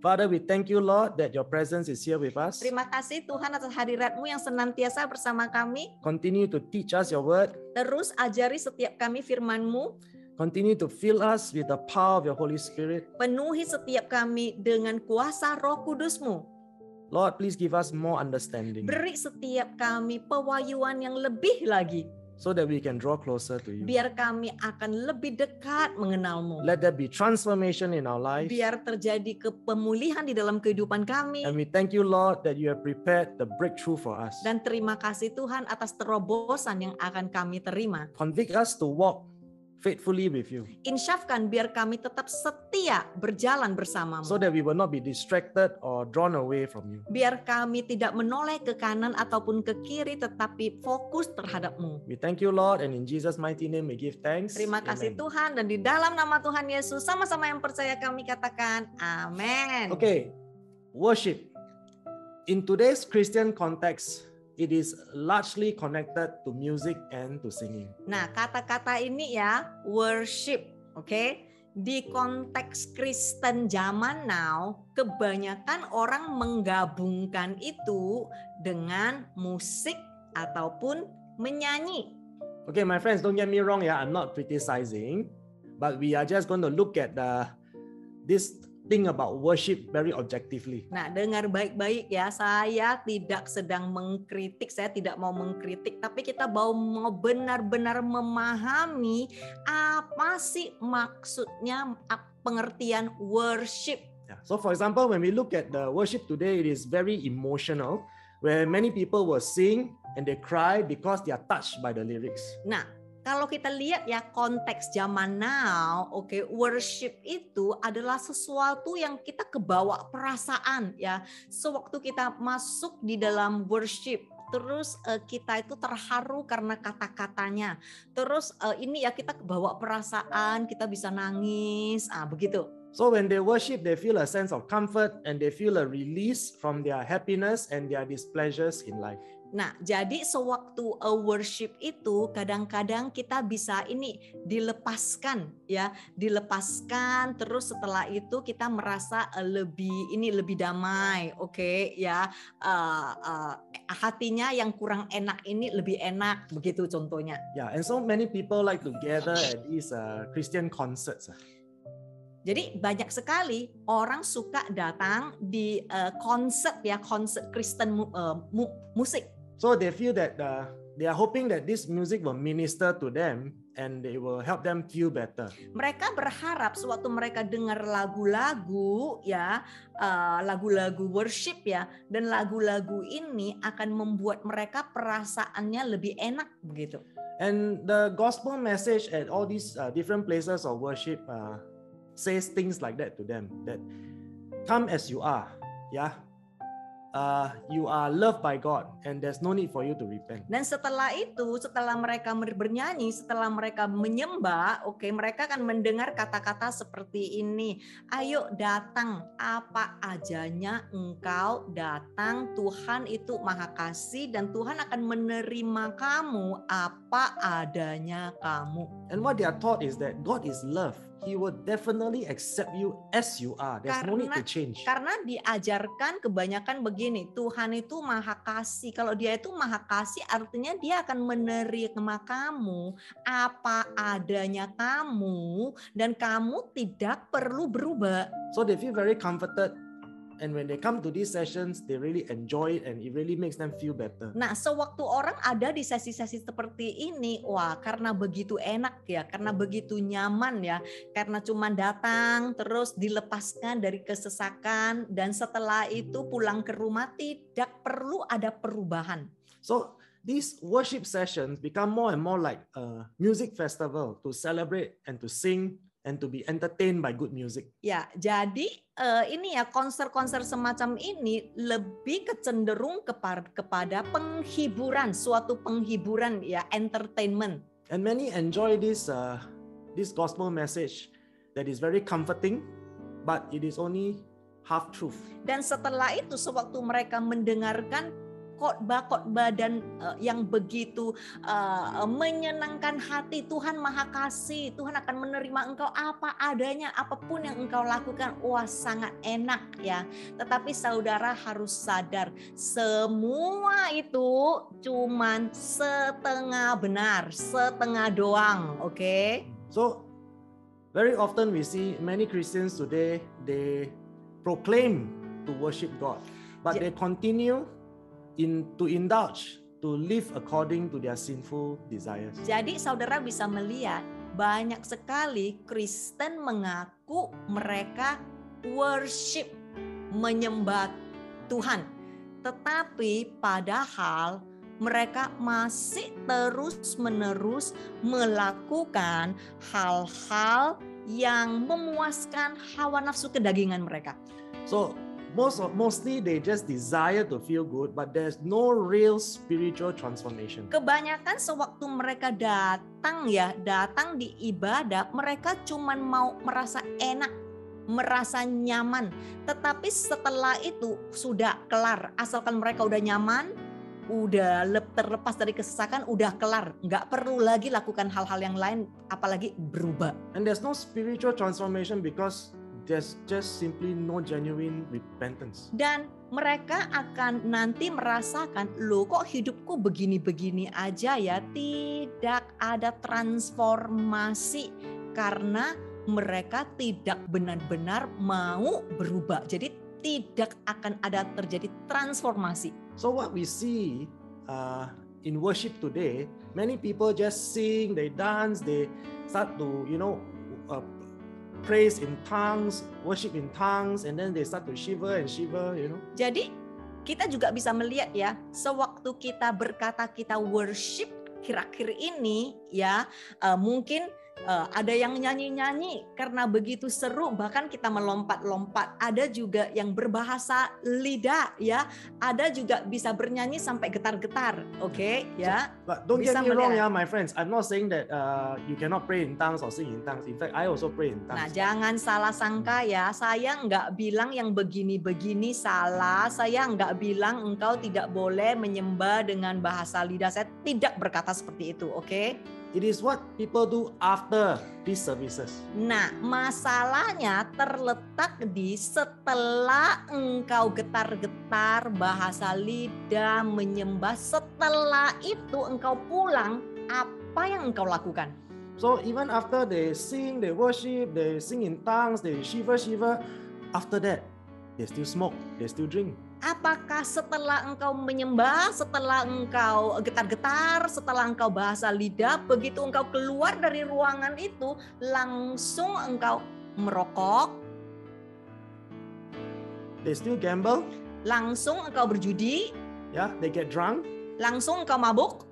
Father, we thank you, Lord, that your presence is here with us. Terima kasih Tuhan atas hadirat-Mu yang senantiasa bersama kami. Continue to teach us your word. Terus ajari setiap kami firman-Mu. Continue to fill us with the power of your Holy Spirit. Penuhi setiap kami dengan kuasa Roh Kudus-Mu. Lord, please give us more understanding Beri setiap kami pewahyuan yang lebih lagi. so that we can draw closer to you. Biar kami akan lebih dekat mengenal-Mu. Let there be transformation in our lives. Biar terjadi pemulihan di dalam kehidupan kami. And we thank you, Lord, that you have prepared the breakthrough for us. Dan terima kasih Tuhan atas terobosan yang akan kami terima. Convict us to walk faithfully with you Insyafkan biar kami tetap setia berjalan bersamamu. so that we will not be distracted or drawn away from you. Biar kami tidak menoleh ke kanan ataupun ke kiri tetapi fokus terhadap-Mu. We thank you, Lord, and in Jesus' mighty name we give thanks. Terima kasih Amen. Tuhan, dan di dalam nama Tuhan Yesus sama-sama yang percaya kami katakan amin. Okay, worship. In today's Christian context, it is largely connected to music and to singing. Nah, kata-kata ini ya, worship, oke? Di konteks Kristen zaman now, kebanyakan orang menggabungkan itu dengan musik ataupun menyanyi. Okay, my friends, don't get me wrong, yeah, I'm not criticizing, but we are just going to look at this thing about worship very objectively. Nah, dengar baik-baik ya, saya tidak sedang mengkritik, saya tidak mau mengkritik, tapi kita mau benar-benar memahami apa sih maksudnya pengertian worship. Yeah. So for example, when we look at the worship today, it is very emotional, where many people will sing and they cry because they are touched by the lyrics. Nah, kalau kita lihat ya konteks zaman now, oke, worship itu adalah sesuatu yang kita kebawa perasaan ya. Sewaktu kita masuk di dalam worship, terus kita itu terharu karena kata-katanya. Terus ini ya kita kebawa perasaan, kita bisa nangis, begitu. So when they worship, they feel a sense of comfort and they feel a release from their happiness and their displeasures in life. Nah, jadi sewaktu worship itu kadang-kadang kita bisa ini dilepaskan ya, dilepaskan terus setelah itu kita merasa lebih damai, oke ya, hatinya yang kurang enak ini lebih enak, begitu contohnya. Yeah, and so many people like to gather at these Christian concerts. Jadi banyak sekali orang suka datang di konser ya, konser Kristen musik. So they feel that they are hoping that this music will minister to them and they will help them feel better. Mereka berharap sewaktu mereka dengar lagu-lagu ya, lagu-lagu worship ya, dan lagu-lagu ini akan membuat mereka perasaannya lebih enak begitu. And the gospel message at all these different places of worship says things like that to them, that come as you are, yeah. You are loved by God and there's no need for you to repent. Dan setelah itu, setelah mereka bernyanyi, setelah mereka menyembah, oke, mereka akan mendengar kata-kata seperti ini. Ayo datang, apa adanya engkau datang, Tuhan itu Maha Kasih dan Tuhan akan menerima kamu apa adanya kamu. And what they are taught is that God is love. He will definitely accept you as you are. There's no need to change. Karena diajarkan kebanyakan begini, Tuhan itu Maha Kasih. Kalau Dia itu Maha Kasih, artinya Dia akan menerima kamu apa adanya kamu dan kamu tidak perlu berubah. So they feel very comforted. And when they come to these sessions, they really enjoy it and it really makes them feel better. Nah, sewaktu orang ada di sesi-sesi seperti ini, wah, karena begitu enak ya, karena begitu nyaman ya, karena cuma datang terus dilepaskan dari kesesakan dan setelah itu pulang ke rumah tidak perlu ada perubahan. So these worship sessions become more and more like a music festival to celebrate and to sing and to be entertained by good music. Ya, jadi ini ya konser-konser semacam ini lebih kecenderung kepada penghiburan, suatu penghiburan ya, entertainment. And many enjoy this gospel message that is very comforting, but it is only half truth. Dan setelah itu sewaktu mereka mendengarkan khotbah dan yang begitu menyenangkan hati. Tuhan Maha Kasih, Tuhan akan menerima engkau apa adanya, apapun yang engkau lakukan. Wah, sangat enak ya. Tetapi saudara harus sadar, semua itu cuman setengah benar, setengah doang, oke? So very often we see many Christians today, they proclaim to worship God, but they continue to indulge, to live according to their sinful desires. Jadi saudara bisa melihat banyak sekali Kristen mengaku mereka worship, menyembah Tuhan. Tetapi padahal mereka masih terus-menerus melakukan hal-hal yang memuaskan hawa nafsu kedagingan mereka. So mostly they just desire to feel good, but there's no real spiritual transformation. Kebanyakan sewaktu mereka datang di ibadah, mereka cuman mau merasa enak, merasa nyaman. Tetapi setelah itu sudah kelar, asalkan mereka udah nyaman, udah terlepas dari kesesakan, udah kelar, nggak perlu lagi lakukan hal-hal yang lain, apalagi berubah. And there's no spiritual transformation because there's just simply no genuine repentance. Dan mereka akan nanti merasakan, loh kok hidupku begini-begini aja ya, tidak ada transformasi karena mereka tidak benar-benar mau berubah. Jadi tidak akan ada terjadi transformasi. So what we see in worship today, many people just sing, they dance, they start to praise in tongues, worship in tongues, and then they start to shiver. Jadi kita juga bisa melihat ya, sewaktu kita berkata kita worship kira-kira ini ya, mungkin ada yang nyanyi-nyanyi karena begitu seru, bahkan kita melompat-lompat. Ada juga yang berbahasa lidah ya, ada juga bisa bernyanyi sampai getar-getar, oke ya. But don't Bisa get me wrong melihat. ya, my friends. I'm not saying that you cannot pray in tongues or sing in tongues. In fact, I also pray in Nah, tongues. jangan salah sangka ya, saya nggak bilang yang begini-begini salah, saya nggak bilang engkau tidak boleh menyembah dengan bahasa lidah, saya tidak berkata seperti itu, oke? It is what people do after these services. Nah, masalahnya terletak di setelah engkau getar-getar bahasa lidah menyembah, setelah itu engkau pulang, apa yang engkau lakukan? So even after they sing, they worship, they sing in tongues, they shiver, after that, they still smoke, they still drink. Apakah setelah engkau menyembah, setelah engkau getar-getar, setelah engkau bahasa lidah, begitu engkau keluar dari ruangan itu, langsung engkau merokok, They still gamble, langsung engkau berjudi, yeah, they get drunk, langsung engkau mabuk,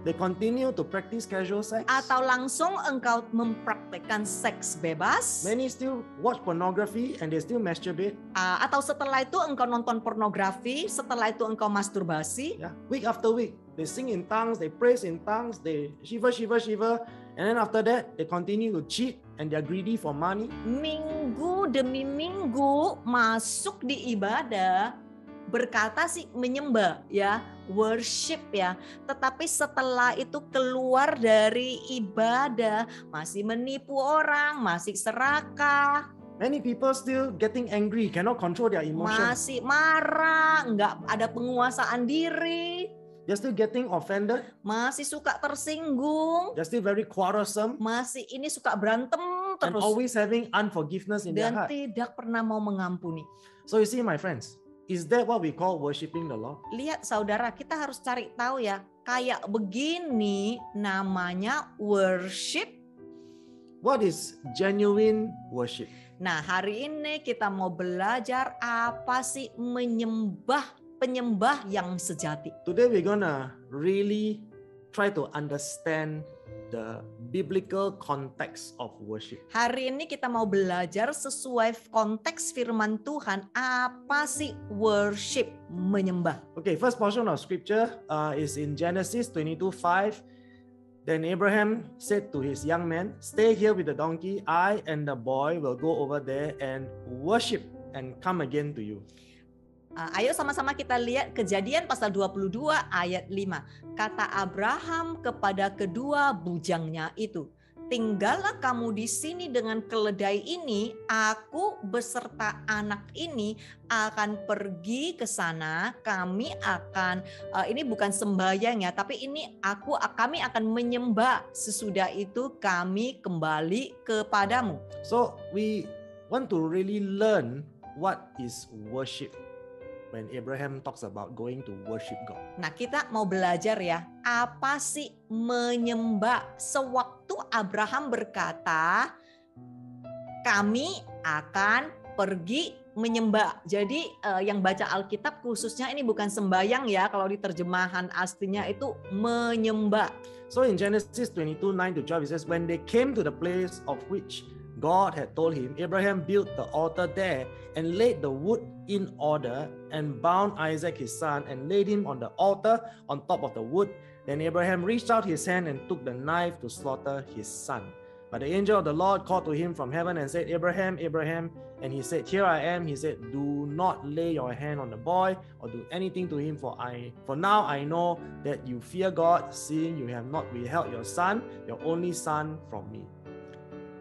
they continue to practice casual sex. atau langsung engkau mempraktekkan seks bebas, Many still watch pornography and they still masturbate. atau setelah itu engkau nonton pornografi, setelah itu engkau masturbasi, Yeah, week after week, they sing in tongues, they praise in tongues, they shiver, and then after that, they continue to cheat and they're greedy for money. minggu demi minggu masuk di ibadah, berkata sih menyembah ya, worship ya, tetapi setelah itu keluar dari ibadah masih menipu orang, masih serakah, Many people still getting angry, cannot control their emotions. masih marah, nggak ada penguasaan diri, They're still getting offended. masih suka tersinggung, They're still very quarrelsome masih ini suka berantem and terus always having unforgiveness in their dan heart. tidak pernah mau mengampuni. So you see, my friends, is that what we call worshiping the Lord? Lihat saudara, kita harus cari tahu ya, kayak begini namanya worship. What is genuine worship? Nah, hari ini kita mau belajar apa sih penyembah yang sejati. Today we're gonna really try to understand the biblical context of worship. Hari ini kita mau belajar sesuai konteks firman Tuhan, apa sih worship, menyembah. Okay, first portion of scripture is in Genesis 22:5. Then Abraham said to his young men, "Stay here with the donkey. I and the boy will go over there and worship and come again to you." Ayo sama-sama kita lihat Kejadian pasal 22 ayat 5. Kata Abraham kepada kedua bujangnya itu, tinggallah kamu di sini dengan keledai ini, aku beserta anak ini akan pergi ke sana, kami akan, ini bukan sembahyang ya, tapi ini kami akan menyembah, sesudah itu kami kembali kepadamu. So we want to really learn what is worship. When Abraham talks about going to worship God. Nah, kita mau belajar ya, apa sih menyembah? Sewaktu Abraham berkata, kami akan pergi menyembah. Jadi yang baca Alkitab khususnya ini bukan sembayang ya, kalau di terjemahan aslinya itu menyembah. So in Genesis 22:9-12 it says, when they came to the place of which God had told him, Abraham built the altar there and laid the wood in order and bound Isaac his son and laid him on the altar on top of the wood. Then Abraham reached out his hand and took the knife to slaughter his son. But the angel of the Lord called to him from heaven and said, Abraham, Abraham. And he said, here I am. He said, do not lay your hand on the boy or do anything to him, for now I know that you fear God, seeing you have not withheld your son, your only son, from me.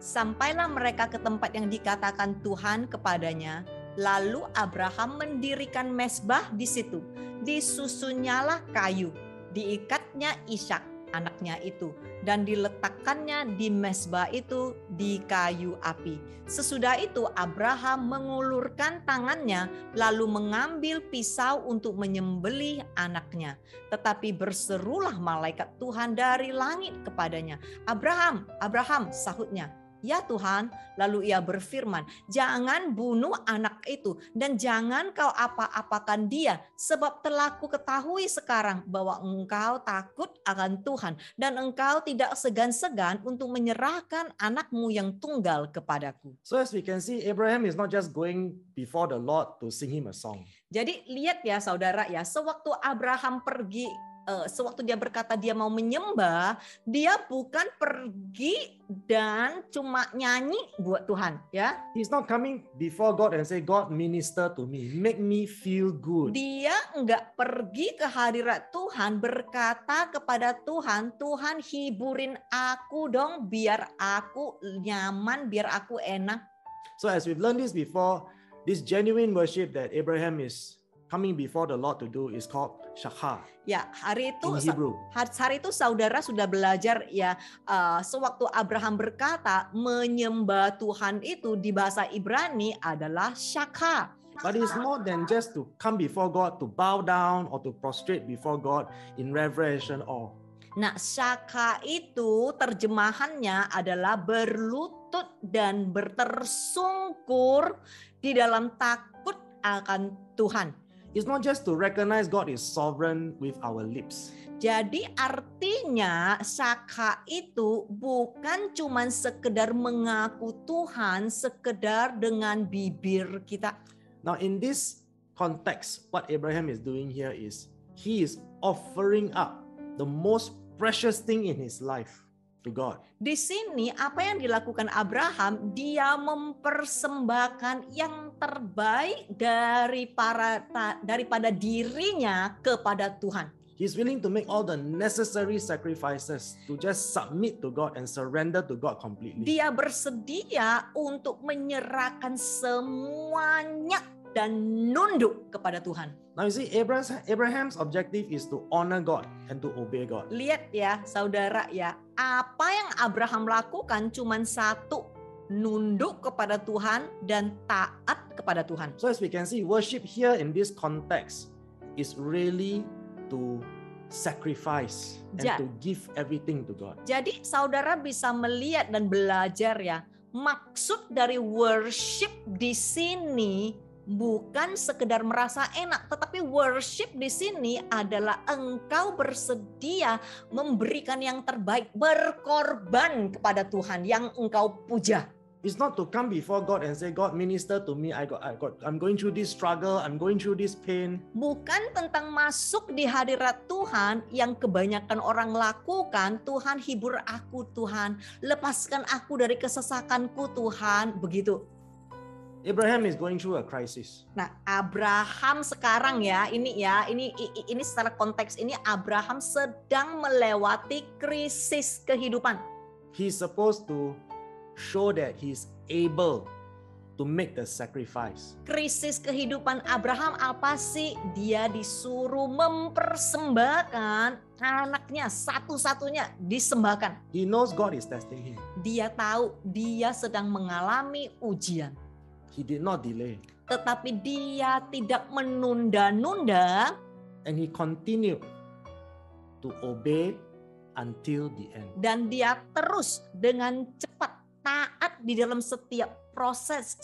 Sampailah mereka ke tempat yang dikatakan Tuhan kepadanya. Lalu Abraham mendirikan mezbah di situ. Disusunnyalah kayu, diikatnya Ishak anaknya itu, dan diletakkannya di mezbah itu di kayu api. Sesudah itu Abraham mengulurkan tangannya, lalu mengambil pisau untuk menyembelih anaknya. Tetapi berserulah malaikat Tuhan dari langit kepadanya. Abraham, Abraham, sahutnya. Ya Tuhan, lalu ia berfirman, jangan bunuh anak itu dan jangan kau apa-apakan dia, sebab telah kuketahui sekarang bahwa engkau takut akan Tuhan dan engkau tidak segan-segan untuk menyerahkan anakmu yang tunggal kepadaku. So as we can see, Abraham is not just going before the Lord to sing him a song. Jadi lihat ya saudara ya, sewaktu Abraham pergi, sewaktu dia berkata dia mau menyembah, dia bukan pergi dan cuma nyanyi buat Tuhan ya. He's not coming before God and say, God, minister to me, make me feel good. Dia enggak pergi ke hadirat Tuhan berkata kepada Tuhan, Tuhan hiburin aku dong biar aku nyaman, biar aku enak. So as we've learned this before, this genuine worship that Abraham is coming before the Lord to do is called shachar. Ya, hari itu saudara sudah belajar ya, sewaktu Abraham berkata menyembah Tuhan itu di bahasa Ibrani adalah shachar. But it's more than just to come before God, to bow down or to prostrate before God in reverential awe. Nah, shachar itu terjemahannya adalah berlutut dan bertersungkur di dalam takut akan Tuhan. It's not just to recognize God is sovereign with our lips. Jadi artinya shachar itu bukan cuma sekedar mengaku Tuhan, sekedar dengan bibir kita. Now in this context, what Abraham is doing here is he is offering up the most precious thing in his life to God. Di sini apa yang dilakukan Abraham, dia mempersembahkan yang terbaik daripada dirinya kepada Tuhan. He's willing to make all the necessary sacrifices to just submit to God and surrender to God completely. Dia bersedia untuk menyerahkan semuanya dan nunduk kepada Tuhan. Now you see, Abraham's objective is to honor God and to obey God. Lihat ya saudara ya, apa yang Abraham lakukan cuma satu, nunduk kepada Tuhan dan taat kepada Tuhan. So as we can see, worship here in this context is really to sacrifice and to give everything to God. Jadi saudara bisa melihat dan belajar ya, maksud dari worship di sini bukan sekedar merasa enak, tetapi worship di sini adalah engkau bersedia memberikan yang terbaik, berkorban kepada Tuhan yang engkau puja. It's not to come before God and say, God, minister to me. I'm going through this struggle. I'm going through this pain. Bukan tentang masuk di hadirat Tuhan yang kebanyakan orang lakukan. Tuhan hibur aku, Tuhan lepaskan aku dari kesesakanku, Tuhan, begitu. Abraham is going through a crisis. Nah, Abraham sekarang ini secara konteks ini Abraham sedang melewati krisis kehidupan. He's supposed to show that he's able to make the sacrifice. Krisis kehidupan Abraham apa sih? Dia disuruh mempersembahkan anaknya satu-satunya disembahkan. He knows God is testing him. Dia tahu dia sedang mengalami ujian. He did not delay. Tetapi dia tidak menunda-nunda. And he continued to obey until the end. Dan dia terus dengan cepat taat di dalam setiap proses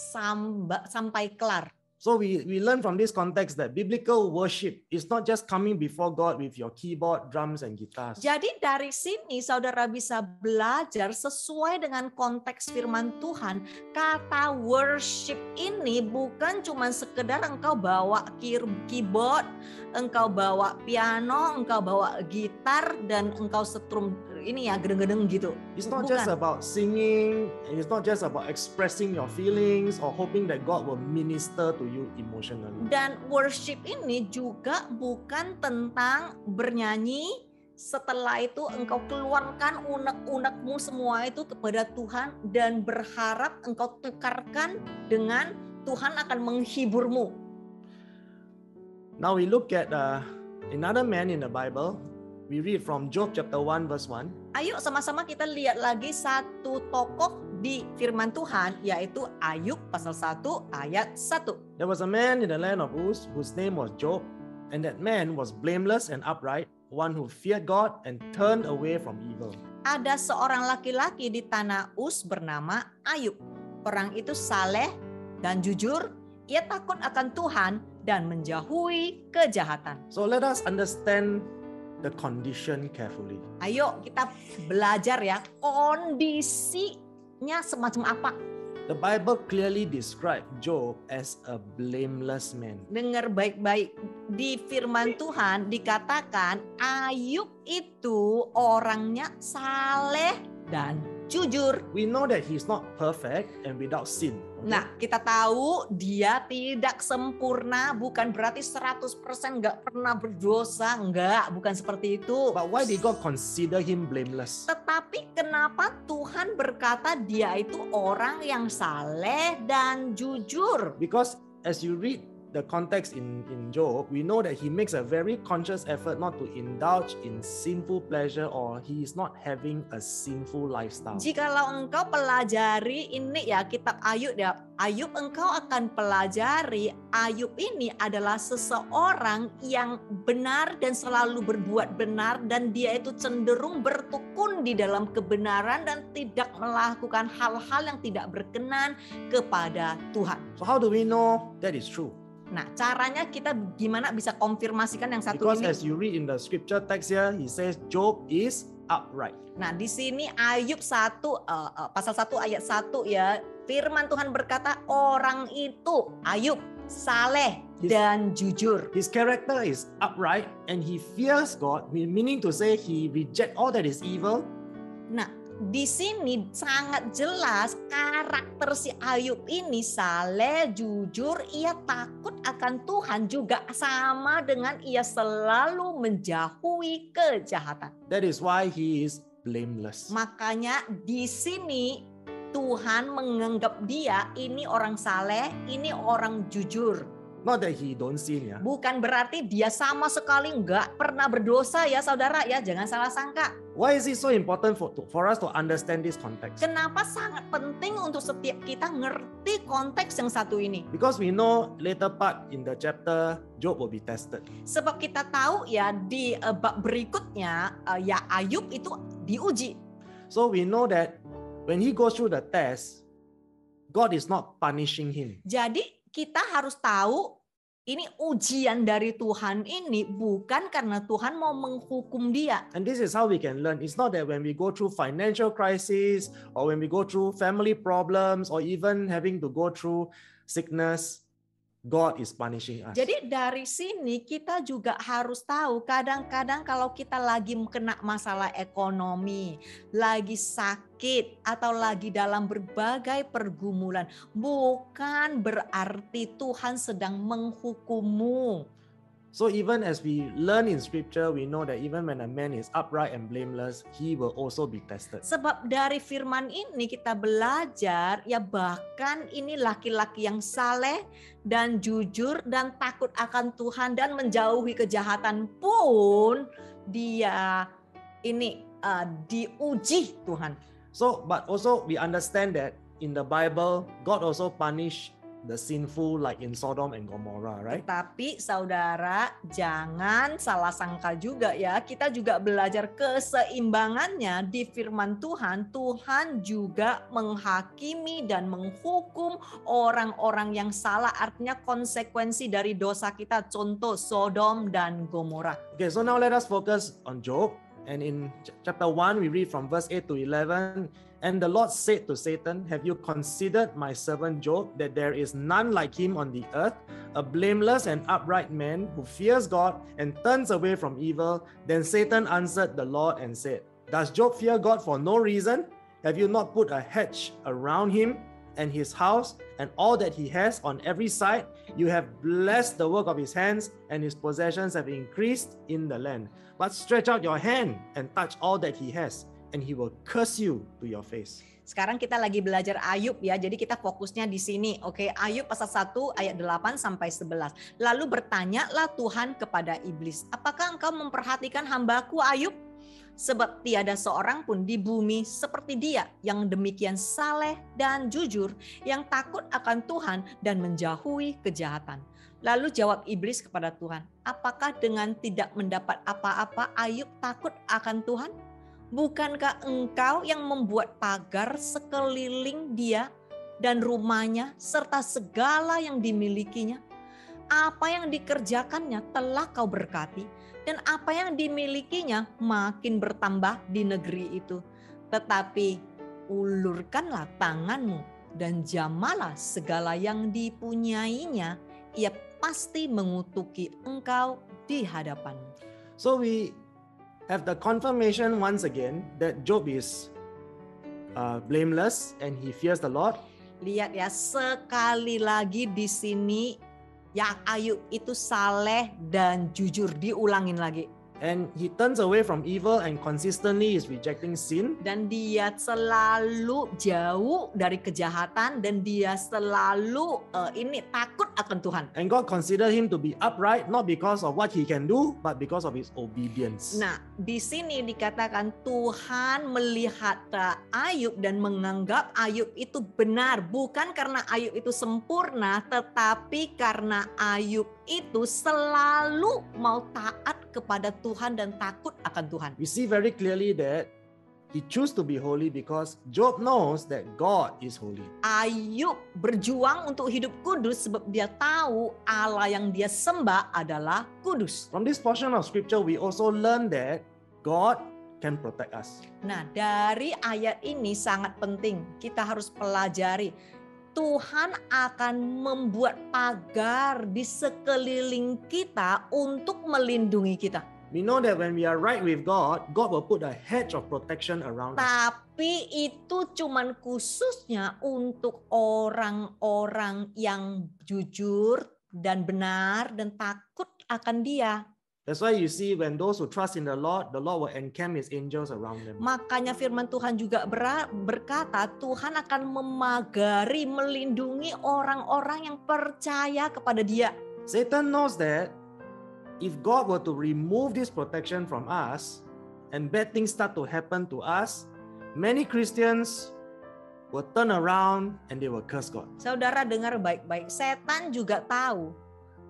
sampai kelar. So we learn from this context that biblical worship is not just coming before God with your keyboard, drums, and guitars. Jadi dari sini saudara bisa belajar sesuai dengan konteks firman Tuhan. Kata worship ini bukan cuma sekedar engkau bawa keyboard, engkau bawa piano, engkau bawa gitar, dan engkau setrum ini ya gedeng-gedeng gitu. It's not just about singing, and it's not just about expressing your feelings or hoping that God will minister to you emotionally. Dan worship ini juga bukan tentang bernyanyi, setelah itu engkau keluarkan unek-unekmu semua itu kepada Tuhan dan berharap engkau tukarkan dengan Tuhan akan menghiburmu. Now we look at another man in the Bible. We read from Job chapter 1 verse 1. Ayo sama-sama kita lihat lagi satu tokoh di firman Tuhan, yaitu Ayub pasal 1 ayat 1. There was a man in the land of Uz whose name was Job, and that man was blameless and upright, one who feared God and turned away from evil. Ada seorang laki-laki di tanah Uz bernama Ayub. Orang itu saleh dan jujur, ia takut akan Tuhan dan menjauhi kejahatan. So let us understand the condition carefully. Ayo kita belajar ya, kondisinya semacam apa. The Bible clearly describes Job as a blameless man. Dengar baik-baik, di firman Tuhan dikatakan Ayub itu orangnya saleh dan jujur. We know that he's not perfect and without sin. Okay? Nah, kita tahu dia tidak sempurna, bukan berarti 100% nggak pernah berdosa, bukan seperti itu. But why did God consider him blameless? Tetapi kenapa Tuhan berkata dia itu orang yang saleh dan jujur? Because as you read the context in Job, we know that he makes a very conscious effort not to indulge in sinful pleasure, or he is not having a sinful lifestyle. Jikalau engkau pelajari ini ya kitab Ayub, engkau akan pelajari Ayub ini adalah seseorang yang benar dan selalu berbuat benar, dan dia itu cenderung bertekun di dalam kebenaran dan tidak melakukan hal-hal yang tidak berkenan kepada Tuhan. So how do we know that is true? Nah, caranya kita gimana bisa konfirmasikan yang satu Because ini? as you read in the scripture text here, he says Job is upright. Nah, di sini Ayub pasal 1 ayat 1 ya, firman Tuhan berkata orang itu Ayub saleh dan jujur. His character is upright and he fears God, meaning to say he rejects all that is evil. Nah, di sini sangat jelas karakter si Ayub ini saleh, jujur, ia takut akan Tuhan, juga sama dengan ia selalu menjauhi kejahatan. That is why he is blameless. Makanya di sini Tuhan menganggap dia ini orang saleh, ini orang jujur. Not that he don't sin, ya. Bukan berarti dia sama sekali nggak pernah berdosa ya saudara ya, jangan salah sangka. Why is it so important for us to understand this context? Kenapa sangat penting untuk setiap kita ngerti konteks yang satu ini? Because we know later part in the chapter Job will be tested. Sebab kita tahu ya di bab berikutnya ya Ayub itu diuji. So we know that when he goes through the test, God is not punishing him. Jadi kita harus tahu ini ujian dari Tuhan ini bukan karena Tuhan mau menghukum dia. And this is how we can learn. It's not that when we go through financial crisis or when we go through family problems or even having to go through sickness, God is punishing us. Jadi dari sini kita juga harus tahu kadang-kadang kalau kita lagi kena masalah ekonomi, lagi sakit atau lagi dalam berbagai pergumulan, bukan berarti Tuhan sedang menghukummu. So even as we learn in scripture, we know that even when a man is upright and blameless, he will also be tested. Sebab dari firman ini kita belajar ya bahkan ini laki-laki yang saleh dan jujur dan takut akan Tuhan dan menjauhi kejahatan pun dia ini diuji Tuhan. So, but also we understand that in the Bible, God also punished the sinful like in Sodom and Gomorrah, right? Tapi saudara jangan salah sangka juga ya. Kita juga belajar keseimbangannya di firman Tuhan. Tuhan juga menghakimi dan menghukum orang-orang yang salah. Artinya konsekuensi dari dosa kita. Contoh Sodom dan Gomorrah. Okay, so now let us focus on Job. And in chapter 1, we read from verse 8 to 11. And the Lord said to Satan, have you considered my servant Job, that there is none like him on the earth, a blameless and upright man who fears God and turns away from evil? Then Satan answered the Lord and said, does Job fear God for no reason? Have you not put a hedge around him and his house and all that he has on every side? You have blessed the work of his hands, and his possessions have increased in the land. But stretch out your hand and touch all that he has, and he will curse you to your face. Sekarang kita lagi belajar Ayub ya. Jadi kita fokusnya di sini. Oke, Ayub pasal 1 ayat 8 sampai 11. Lalu bertanyalah Tuhan kepada iblis, apakah engkau memperhatikan hambaku Ayub? Sebab tiada seorang pun di bumi seperti dia yang demikian saleh dan jujur, yang takut akan Tuhan dan menjauhi kejahatan. Lalu jawab iblis kepada Tuhan, apakah dengan tidak mendapat apa-apa Ayub takut akan Tuhan? Bukankah engkau yang membuat pagar sekeliling dia dan rumahnya serta segala yang dimilikinya? Apa yang dikerjakannya telah kau berkati, dan apa yang dimilikinya makin bertambah di negeri itu. Tetapi ulurkanlah tanganmu dan jamalah segala yang dipunyainya, ia pasti mengutuki engkau di hadapanmu. So we have the confirmation once again that Job is blameless and he fears the Lord. Lihat ya, sekali lagi di sini yang Ayub itu saleh dan jujur, diulangin lagi. And he turns away from evil and consistently is rejecting sin. Dan dia selalu jauh dari kejahatan dan dia selalu ini takut akan Tuhan. And God considered him to be upright not because of what he can do, but because of his obedience. Nah, di sini dikatakan Tuhan melihat Ayub dan menganggap Ayub itu benar, bukan karena Ayub itu sempurna, tetapi karena Ayub itu selalu mau taat kepada Tuhan dan takut akan Tuhan. We see very clearly that he chose to be holy because Job knows that God is holy. Ayub berjuang untuk hidup kudus sebab dia tahu Allah yang dia sembah adalah kudus. From this portion of scripture, we also learn that God can protect us. Nah, dari ayat ini sangat penting kita harus pelajari. Tuhan akan membuat pagar di sekeliling kita untuk melindungi kita. We know that when we are right with God, God will put a hedge of protection around us. Tapi itu cuman khususnya untuk orang-orang yang jujur dan benar dan takut akan Dia. That's why you see when those who trust in the Lord will encamp his angels around them. Makanya firman Tuhan juga berkata Tuhan akan memagari, melindungi orang-orang yang percaya kepada Dia. Satan knows that if God were to remove this protection from us and bad things start to happen to us, many Christians will turn around and they will curse God. Saudara dengar baik-baik, setan juga tahu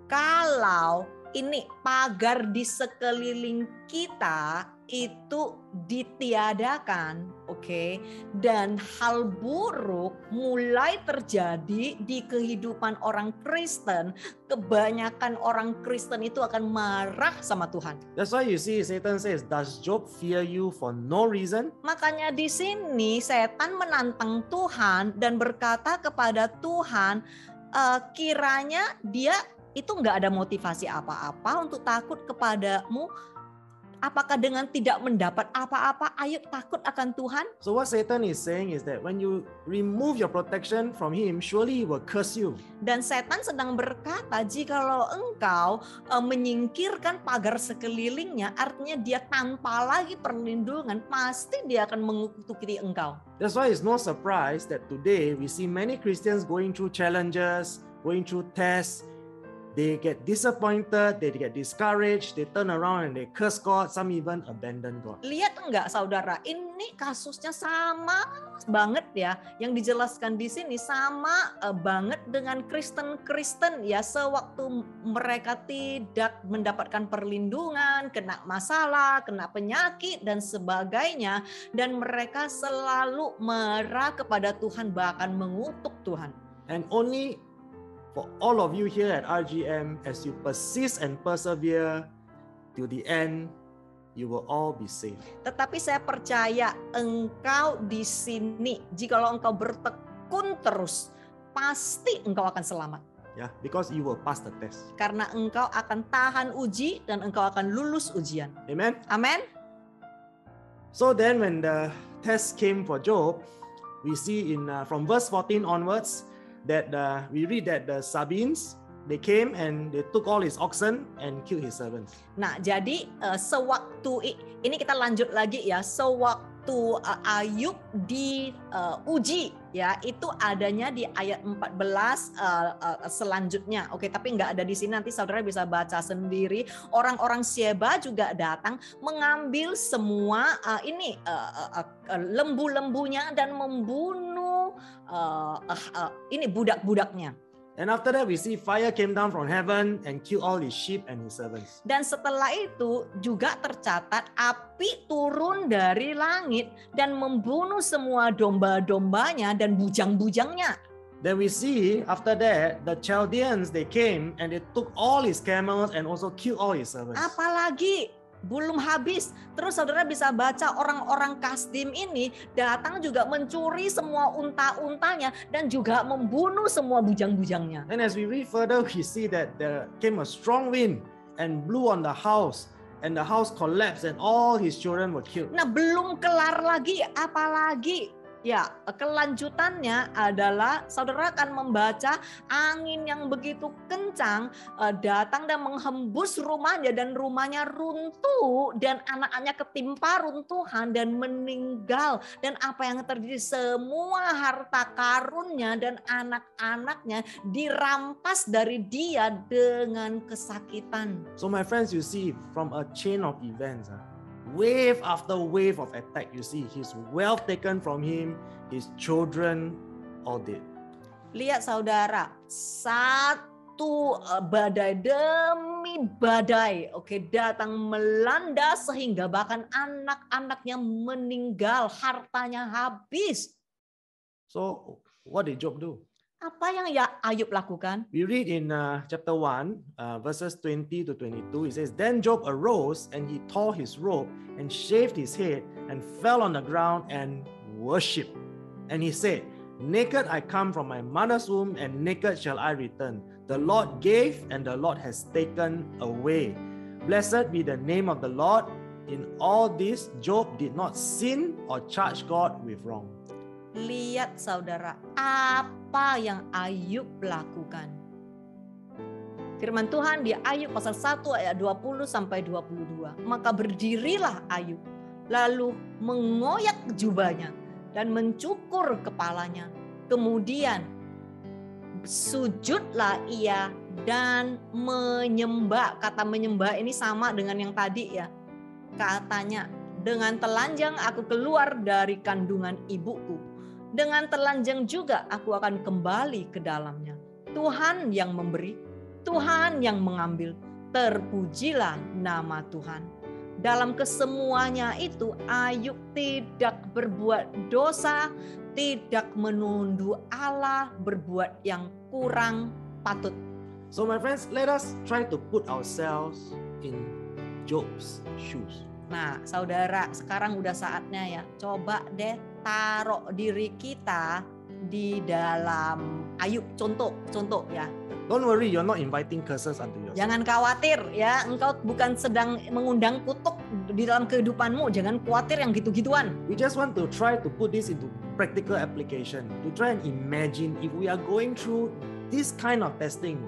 kalau ini pagar di sekeliling kita itu ditiadakan, oke? Dan hal buruk mulai terjadi di kehidupan orang Kristen. Kebanyakan orang Kristen itu akan marah sama Tuhan. That's why you see Satan says, "Does Job fear you for no reason?" Makanya di sini setan menantang Tuhan dan berkata kepada Tuhan, kiranya dia itu nggak ada motivasi apa-apa untuk takut kepadamu. Apakah dengan tidak mendapat apa-apa, Ayub takut akan Tuhan? So what Satan is saying is that when you remove your protection from him, surely he will curse you. Dan setan sedang berkata, jikalau engkau menyingkirkan pagar sekelilingnya, artinya dia tanpa lagi perlindungan, pasti dia akan mengutuki engkau. That's why it's no surprise that today we see many Christians going through challenges, going through tests. They get disappointed, they get discouraged, they turn around and they curse God, some even abandon God. Lihat enggak saudara, ini kasusnya sama banget ya. Yang dijelaskan di sini sama banget dengan Kristen-Kristen ya. Sewaktu mereka tidak mendapatkan perlindungan, kena masalah, kena penyakit dan sebagainya. Dan mereka selalu marah kepada Tuhan, bahkan mengutuk Tuhan. And only for all of you here at RGM, as you persist and persevere to the end, you will all be saved. Tetapi saya percaya engkau di sini, jikalau engkau bertekun terus, pasti engkau akan selamat. Yeah, because you will pass the test. Karena engkau akan tahan uji dan engkau akan lulus ujian. Amen. Amen. So then when the test came for Job, we see in from verse 14 onwards, that we read that the Sabines, they came and they took all his oxen and killed his servants. Nah, jadi sewaktu ini kita lanjut lagi ya, sewaktu Ayub diuji ya, itu adanya di ayat 14 selanjutnya. Oke, tapi nggak ada di sini, nanti saudara bisa baca sendiri. Orang-orang Syeba juga datang mengambil semua lembu-lembunya dan membunuh ini budak-budaknya. And after that, we see fire came down from heaven and killed all his sheep and his servants. Dan setelah itu juga tercatat api turun dari langit dan membunuh semua domba-dombanya dan bujang-bujangnya. Then we see after that, the Chaldeans, they came and they took all his camels and also killed all his servants. Apalagi belum habis. Terus saudara bisa baca orang-orang Kasdim ini datang juga mencuri semua unta-untanya dan juga membunuh semua bujang-bujangnya. And as we read further, we see that there came a strong wind and blew on the house, and the house collapsed and all his children were killed. Nah, belum kelar lagi, apalagi ya, kelanjutannya adalah saudara akan membaca angin yang begitu kencang datang dan menghembus rumahnya dan rumahnya runtuh dan anak-anaknya ketimpa runtuhan dan meninggal. Dan apa yang terjadi, semua harta karunnya dan anak-anaknya dirampas dari dia dengan kesakitan. So my friends, you see from a chain of events, wave after wave of attack, you see his wealth taken from him, his children all dead. Lihat saudara, satu badai demi badai, datang melanda sehingga bahkan anak-anaknya meninggal, hartanya habis. So what did Job do? Apa yang Ayub lakukan? We read in chapter 1, verses 20 to 22, it says, Then Job arose and he tore his robe and shaved his head and fell on the ground and worshipped. And he said, Naked I come from my mother's womb and naked shall I return. The Lord gave and the Lord has taken away. Blessed be the name of the Lord. In all this, Job did not sin or charge God with wrong. Lihat saudara, apa yang Ayub lakukan. Firman Tuhan di Ayub pasal 1 ayat 20 sampai 22. Maka berdirilah Ayub, lalu mengoyak jubahnya dan mencukur kepalanya. Kemudian sujudlah ia dan menyembah. Kata menyembah ini sama dengan yang tadi ya. Katanya, dengan telanjang aku keluar dari kandungan ibuku. Dengan telanjang juga aku akan kembali ke dalamnya. Tuhan yang memberi, Tuhan yang mengambil. Terpujilah nama Tuhan. Dalam kesemuanya itu Ayub tidak berbuat dosa, tidak menunduh Allah, berbuat yang kurang patut. So my friends, let us try to put ourselves in Job's shoes. Nah, saudara, sekarang udah saatnya ya. Coba deh taruh diri kita di dalam Ayub, contoh ya. Don't worry, you're not inviting curses unto yourself. Jangan khawatir ya, engkau bukan sedang mengundang kutuk di dalam kehidupanmu. Jangan khawatir yang gitu-gituan. We just want to try to put this into practical application. To try and imagine if we are going through this kind of testing,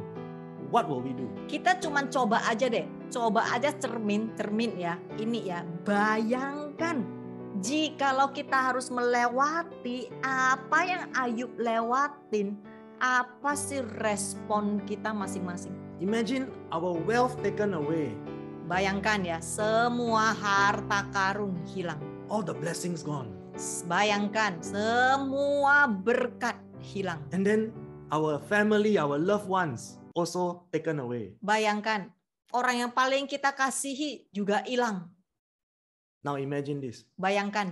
what will we do? Kita cuman coba aja deh. Coba aja cermin ya. Ini ya, bayangkan jikalau kita harus melewati apa yang Ayub lewatin, apa sih respon kita masing-masing? Imagine our wealth taken away. Bayangkan ya, semua harta karun hilang. All the blessings gone. Bayangkan, semua berkat hilang. And then our family, our loved ones also taken away. Bayangkan, orang yang paling kita kasihi juga hilang. Now imagine this. Bayangkan.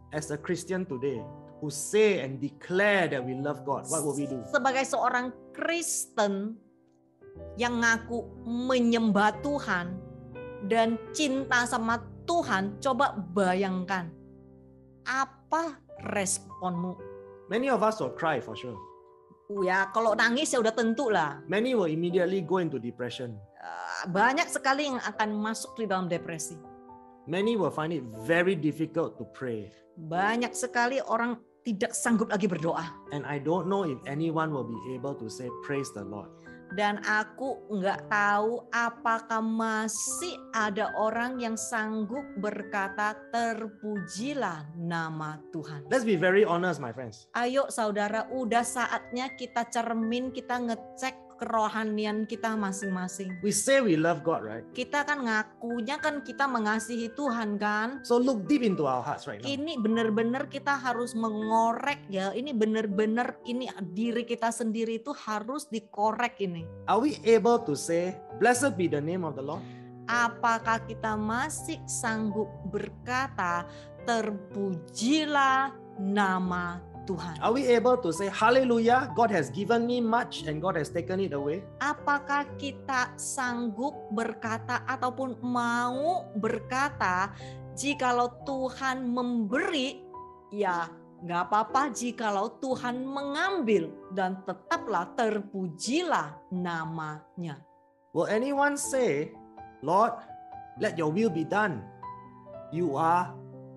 As a Christian today, who say and declare that we love God, what will we do? Sebagai seorang Kristen yang ngaku menyembah Tuhan dan cinta sama Tuhan, coba bayangkan apa responmu? Many of us will cry for sure. Ya, kalau nangis ya udah tentu lah. Many will immediately go into depression. Banyak sekali yang akan masuk di dalam depresi. Many will find it very difficult to pray. Banyak sekali orang tidak sanggup lagi berdoa. And I don't know if anyone will be able to say praise the Lord. Dan aku nggak tahu apakah masih ada orang yang sanggup berkata terpujilah nama Tuhan. Let's be very honest, my friends. Ayo saudara, udah saatnya kita cermin, kita ngecek kerohanian kita masing-masing. We say we love God, right? Kita kan ngakunya kan kita mengasihi Tuhan kan. So look deep into our hearts right now. Ini benar-benar kita harus mengorek ya. Ini benar-benar ini diri kita sendiri itu harus dikorek ini. Are we able to say, blessed be the name of the Lord? Apakah kita masih sanggup berkata terpujilah nama Tuhan? Are we able to say, hallelujah, God has given me much and God has taken it away? Apakah kita sanggup berkata ataupun mau berkata, jikalau Tuhan memberi, ya nggak apa-apa jikalau Tuhan mengambil, dan tetaplah terpujilah namanya. Will anyone say, Lord, let your will be done. You are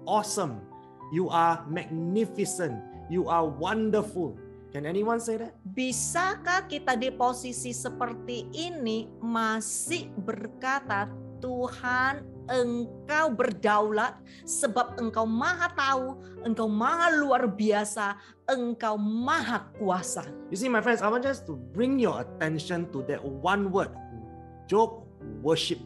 awesome. You are magnificent. You are wonderful. Can anyone say that? Bisakah kita di posisi seperti ini masih berkata, Tuhan, Engkau berdaulat sebab Engkau maha tahu, Engkau maha luar biasa, Engkau maha kuasa. You see, my friends, I want just to bring your attention to that one word, Job, worship.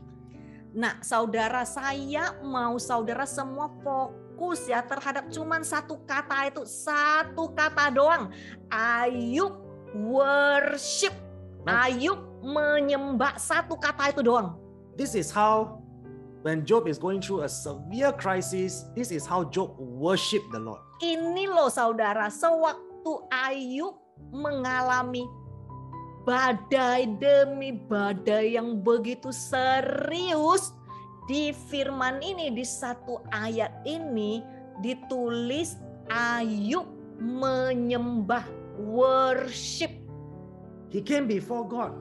Nah, saudara, saya mau saudara semua fokus ya terhadap cuman satu kata itu, satu kata doang. Ayub worship. Ayub menyembah, satu kata itu doang. This is how when Job is going through a severe crisis, this is how Job worship the Lord. Ini loh saudara, sewaktu Ayub mengalami badai demi badai yang begitu serius, di firman ini, di satu ayat ini ditulis Ayub menyembah, worship. He came before God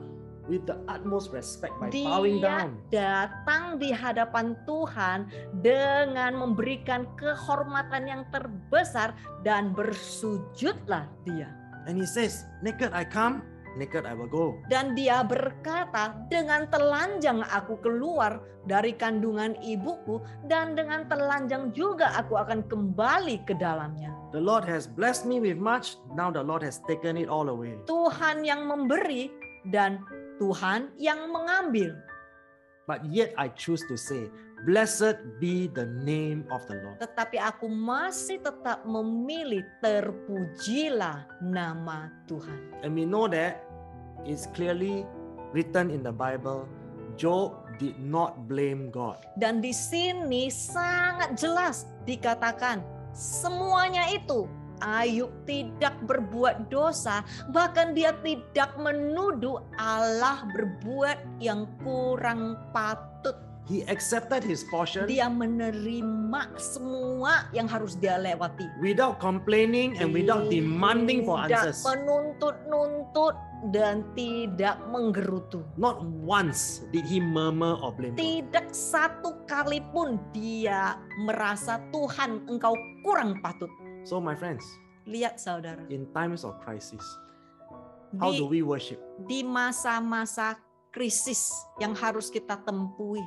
with the utmost respect by bowing down. Dia datang di hadapan Tuhan dengan memberikan kehormatan yang terbesar dan bersujudlah dia. And he says, naked I come, naked I will go. Dan dia berkata, dengan telanjang aku keluar dari kandungan ibuku, dan dengan telanjang juga aku akan kembali ke dalamnya. The Lord has blessed me with much, now the Lord has taken it all away. Tuhan yang memberi dan Tuhan yang mengambil. But yet I choose to say, blessed be the name of the Lord. Tetapi aku masih tetap memilih terpujilah nama Tuhan. And we know that it's clearly written in the Bible, Job did not blame God. Dan di sini sangat jelas dikatakan semuanya itu Ayub tidak berbuat dosa, bahkan dia tidak menuduh Allah berbuat yang kurang patut. He accepted his portion Dia menerima semua yang harus dia lewati. without complaining and without demanding for Tidak answers. menuntut-nuntut dan tidak menggerutu. Not once did he murmur or blame God. Tidak satu kali pun dia merasa Tuhan engkau kurang patut. So my friends, Lihat saudara, in times of crisis, how do we worship? di masa-masa krisis yang harus kita tempuhi,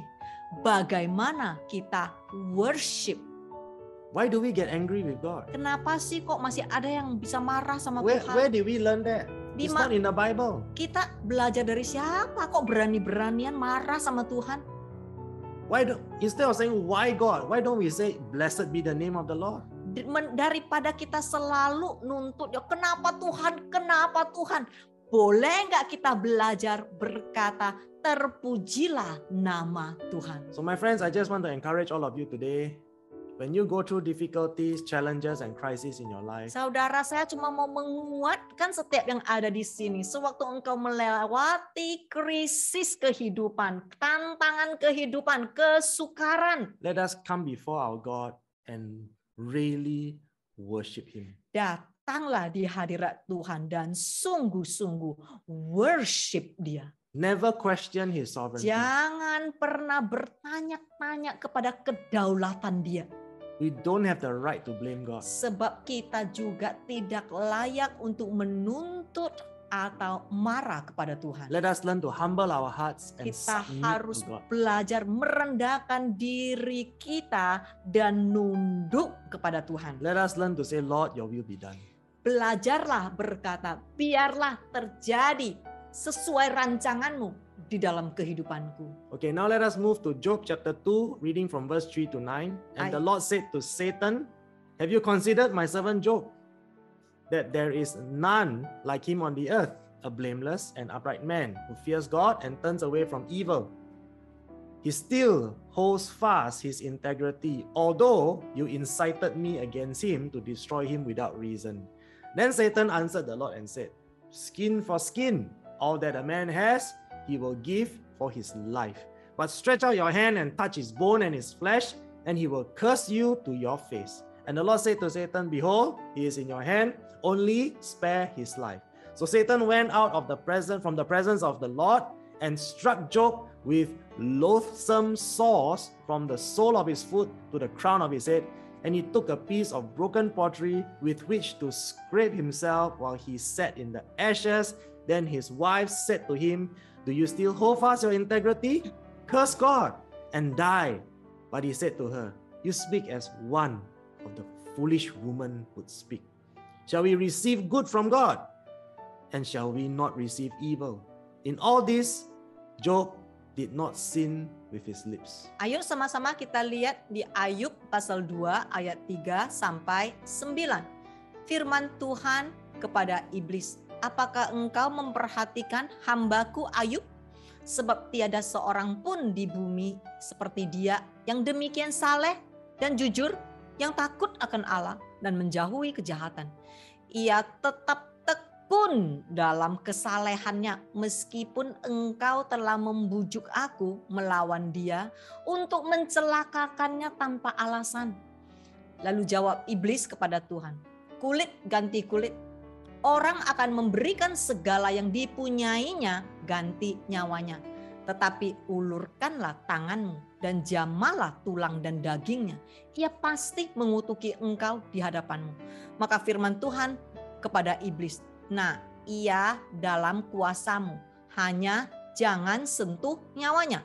bagaimana kita worship? Why do we get angry with God? Kenapa sih kok masih ada yang bisa marah sama Where Tuhan? did we learn that? Di It's not in the Bible. Kita belajar dari siapa kok berani-beranian marah sama Tuhan? Instead of saying why God, why don't we say blessed be the name of the Lord? Daripada kita selalu nuntut, ya kenapa Tuhan, kenapa Tuhan? Boleh nggak kita belajar berkata, terpujilah nama Tuhan. So my friends, I just want to encourage all of you today. When you go through difficulties, challenges, and crises in your life, Saudara, saya cuma mau menguatkan setiap yang ada di sini. Sewaktu engkau melewati krisis kehidupan, tantangan kehidupan, kesukaran, let us come before our God and really worship Him. datanglah di hadirat Tuhan dan sungguh-sungguh worship Dia. Never question His sovereignty. Jangan pernah bertanya-tanya kepada kedaulatan Dia. We don't have the right to blame God. Sebab kita juga tidak layak untuk menuntut atau marah kepada Tuhan. Let us learn to humble our hearts and Kita submit harus to God. belajar merendahkan diri kita dan nunduk kepada Tuhan. Let us learn to say, Lord, your will be done. Belajarlah berkata, biarlah terjadi sesuai rancanganmu di dalam kehidupanku. Okay, now let us move to Job chapter 2, reading from verse 3 to 9. And the Lord said to Satan, have you considered my servant Job? That there is none like him on the earth, a blameless and upright man who fears God and turns away from evil. He still holds fast his integrity, although you incited me against him to destroy him without reason. Then Satan answered the Lord and said, skin for skin, all that a man has, he will give for his life. But stretch out your hand and touch his bone and his flesh, and he will curse you to your face. And the Lord said to Satan, behold, he is in your hand, only spare his life. So Satan went out from the presence of the Lord and struck Job with loathsome sores from the sole of his foot to the crown of his head. And he took a piece of broken pottery with which to scrape himself while he sat in the ashes. Then his wife said to him, do you still hold fast your integrity? Curse God and die. But he said to her, you speak as one of the foolish woman would speak. Shall we receive good from God? And shall we not receive evil? In all this, Job did not sin with his lips. Ayo sama-sama kita lihat di Ayub pasal 2 ayat 3 sampai 9. Firman Tuhan kepada iblis, apakah engkau memperhatikan hambaku Ayub? Sebab tiada seorang pun di bumi seperti dia yang demikian saleh dan jujur, yang takut akan Allah dan menjauhi kejahatan. Ia tetap tekun dalam kesalehannya meskipun engkau telah membujuk aku melawan dia untuk mencelakakannya tanpa alasan. Lalu jawab iblis kepada Tuhan, kulit ganti kulit. Orang akan memberikan segala yang dipunyainya ganti nyawanya. Tetapi ulurkanlah tanganmu dan jamalah tulang dan dagingnya. Ia pasti mengutuki engkau di hadapanmu. Maka firman Tuhan kepada iblis, nah ia dalam kuasamu, hanya jangan sentuh nyawanya.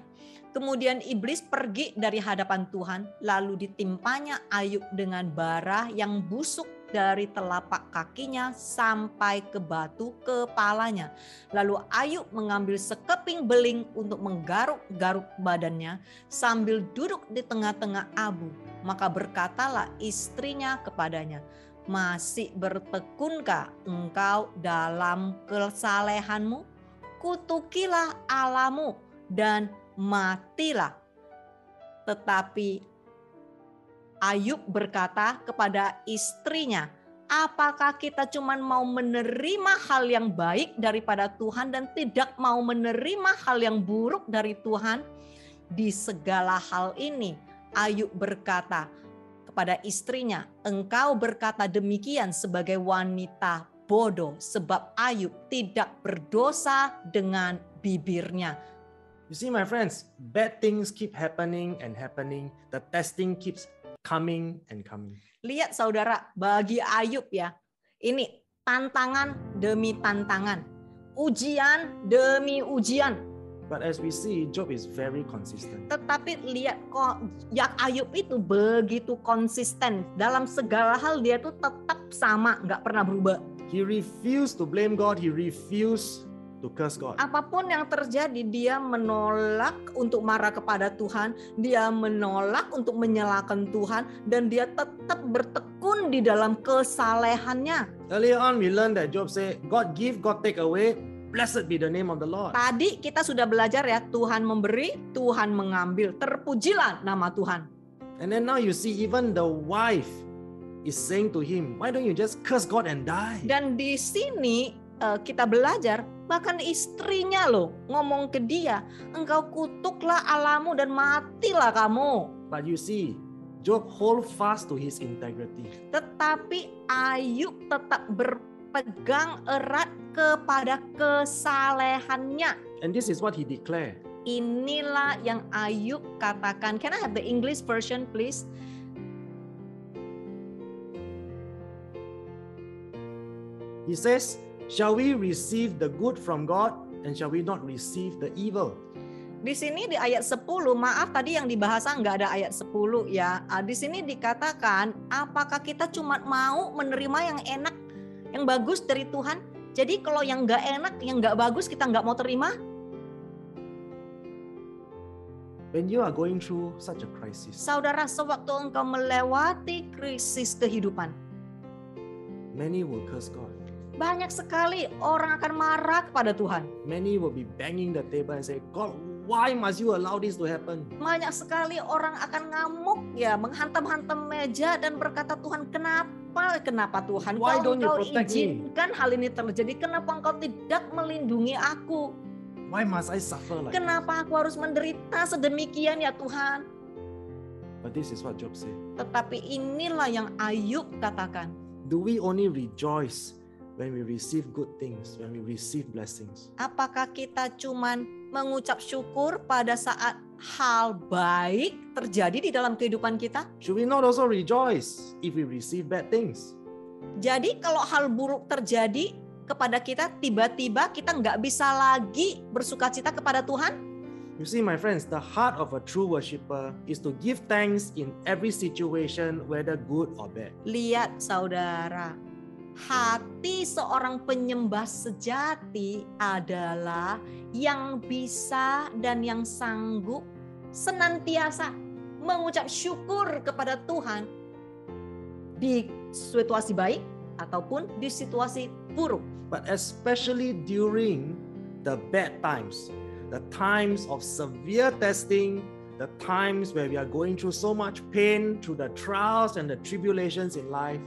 Kemudian iblis pergi dari hadapan Tuhan, lalu ditimpanya Ayub dengan bara yang busuk dari telapak kakinya sampai ke batu kepalanya. Lalu Ayub mengambil sekeping beling untuk menggaruk-garuk badannya sambil duduk di tengah-tengah abu. Maka berkatalah istrinya kepadanya, masih bertekunkah engkau dalam kesalehanmu? Kutukilah Allahmu dan matilah. Tetapi Ayub berkata kepada istrinya, apakah kita cuma mau menerima hal yang baik daripada Tuhan dan tidak mau menerima hal yang buruk dari Tuhan? di segala hal ini Ayub berkata kepada istrinya, engkau berkata demikian sebagai wanita bodoh, sebab Ayub tidak berdosa dengan bibirnya. You see, my friends, bad things keep happening and happening. The testing keeps coming and coming. Lihat saudara, bagi Ayub ya, ini tantangan demi tantangan, ujian demi ujian. But as we see, Job is very consistent. Tetapi lihat kok ya Ayub itu begitu konsisten. Dalam segala hal dia tuh tetap sama, nggak pernah berubah. He refused to blame God. He refused to curse God. Apapun yang terjadi, dia menolak untuk marah kepada Tuhan. Dia menolak untuk menyalahkan Tuhan. Dan dia tetap bertekun di dalam kesalehannya. Earlier on, we learned that Job said, God give, God take away. Blessed be the name of the Lord. Tadi kita sudah belajar ya, Tuhan memberi, Tuhan mengambil. Terpujilah nama Tuhan. And then now you see even the wife is saying to him, why don't you just curse God and die? Dan di sini kita belajar, bahkan istrinya loh ngomong ke dia, engkau kutuklah Allahmu dan matilah kamu. But you see, Job hold fast to his integrity. Tetapi Ayub tetap berpegang erat kepada kesalehannya. And this is what he declared. Inilah yang Ayub katakan. Can I have the English version please? He says, shall we receive the good from God and shall we not receive the evil? Di sini di ayat 10, maaf tadi yang dibahas nggak ada ayat 10 ya. Di sini dikatakan, apakah kita cuma mau menerima yang enak, yang bagus dari Tuhan? Jadi kalau yang nggak enak, yang nggak bagus kita nggak mau terima? When you are going through such a crisis, Saudara, sewaktu engkau melewati krisis kehidupan, many will curse God. banyak sekali orang akan marah kepada Tuhan. Many will be banging the table and say, God, why must you allow this to happen? Banyak sekali orang akan ngamuk ya, menghantam-hantam meja dan berkata, Tuhan kenapa Tuhan Why kau don't you engkau protect me? izinkan hal ini terjadi? Kenapa engkau tidak melindungi aku? Why must I suffer like Kenapa aku harus menderita sedemikian ya Tuhan? this? But this is what Job said. Tetapi inilah yang Ayub katakan. Do we only rejoice when we receive good things, when we receive blessings? Apakah kita cuman mengucap syukur pada saat hal baik terjadi di dalam kehidupan kita? Should we not also rejoice if we receive bad things? Jadi kalau hal buruk terjadi kepada kita, tiba-tiba kita nggak bisa lagi bersukacita kepada Tuhan? You see, my friends, the heart of a true worshiper is to give thanks in every situation, whether good or bad. Lihat saudara, hati seorang penyembah sejati adalah yang bisa dan yang sanggup senantiasa mengucap syukur kepada Tuhan di situasi baik ataupun di situasi buruk. But especially during the bad times, the times of severe testing, the times where we are going through so much pain, through the trials and the tribulations in life,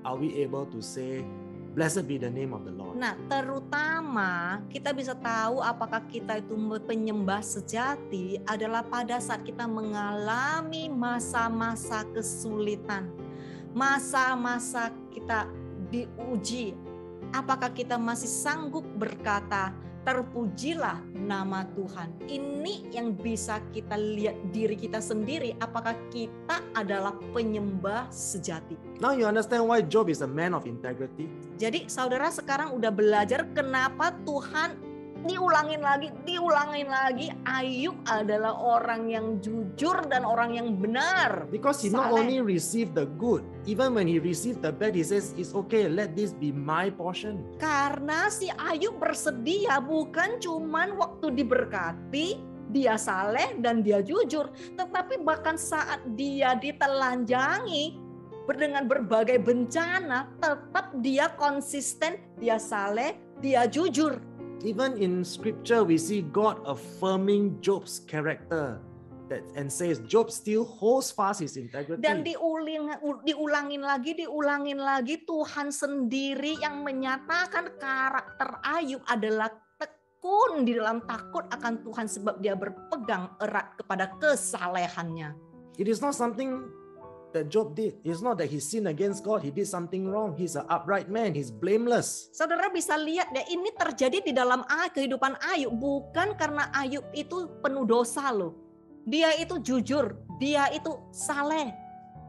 are we able to say, blessed be the name of the Lord? Nah, terutama kita bisa tahu apakah kita itu penyembah sejati adalah pada saat kita mengalami masa-masa kesulitan, masa-masa kita diuji. Apakah kita masih sanggup berkata, terpujilah nama Tuhan? Ini yang bisa kita lihat diri kita sendiri. Apakah kita adalah penyembah sejati? Now you understand why Job is a man of integrity? Jadi saudara sekarang udah belajar kenapa Tuhan diulangin lagi. Ayub adalah orang yang jujur dan orang yang benar. Because he not Saleh. only received the good, even when he received the bad, he says, it's okay, let this be my portion. Karena si Ayub bersedia, bukan cuman waktu diberkati, dia saleh dan dia jujur. Tetapi bahkan saat dia ditelanjangi dengan berbagai bencana, tetap dia konsisten, dia saleh, dia jujur. Even in scripture, we see God affirming Job's character and says Job still holds fast his integrity. Dan diulangin lagi Tuhan sendiri yang menyatakan karakter Ayub adalah bertekun di dalam takut akan Tuhan sebab dia berpegang erat kepada kesalehannya. It is not something that Job did. It's not that he sinned against God. He did something wrong. He's an upright man. He's blameless. Saudara bisa lihat ya, ini terjadi di dalam kehidupan Ayub bukan karena Ayub itu penuh dosa loh. Dia itu jujur, dia itu saleh.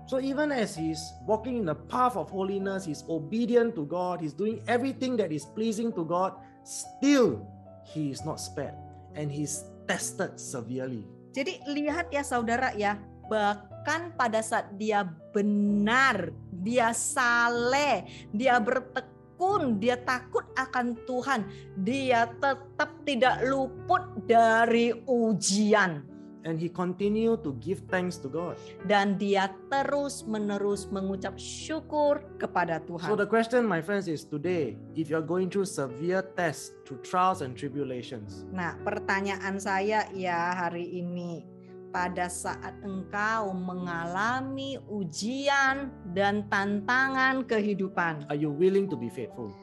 So even as he's walking in the path of holiness, he's obedient to God, he's doing everything that is pleasing to God, still he is not spared and he's tested severely. Jadi lihat ya saudara ya, bahkan pada saat dia benar, dia saleh, dia bertekun, dia takut akan Tuhan, dia tetap tidak luput dari ujian. And he continued to give thanks to God. Dan dia terus-menerus mengucap syukur kepada So Tuhan. the question, my friends, is today, if you're going through severe tests, through trials and tribulations, Nah, pertanyaan saya ya hari ini, pada saat engkau mengalami ujian dan tantangan kehidupan, are you willing to be faithful?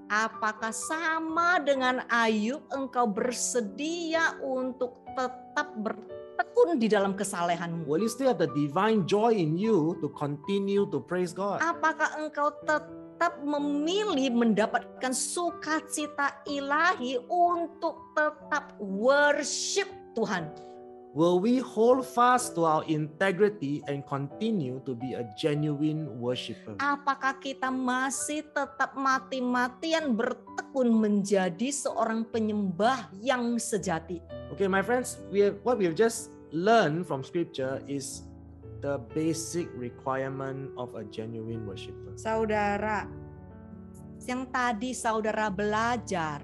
apakah sama dengan Ayub engkau bersedia untuk tetap bertekun di dalam kesalehanmu? Will you still have the divine joy in you to continue to praise God? Apakah engkau tetap memilih mendapatkan sukacita ilahi untuk tetap worship Tuhan? Will we hold fast to our integrity and continue to be a genuine worshiper? Apakah kita masih tetap mati-matian bertekun menjadi seorang penyembah yang sejati? Okay, my friends, what we've just learned from scripture is the basic requirement of a genuine worshiper. Saudara, yang tadi saudara belajar,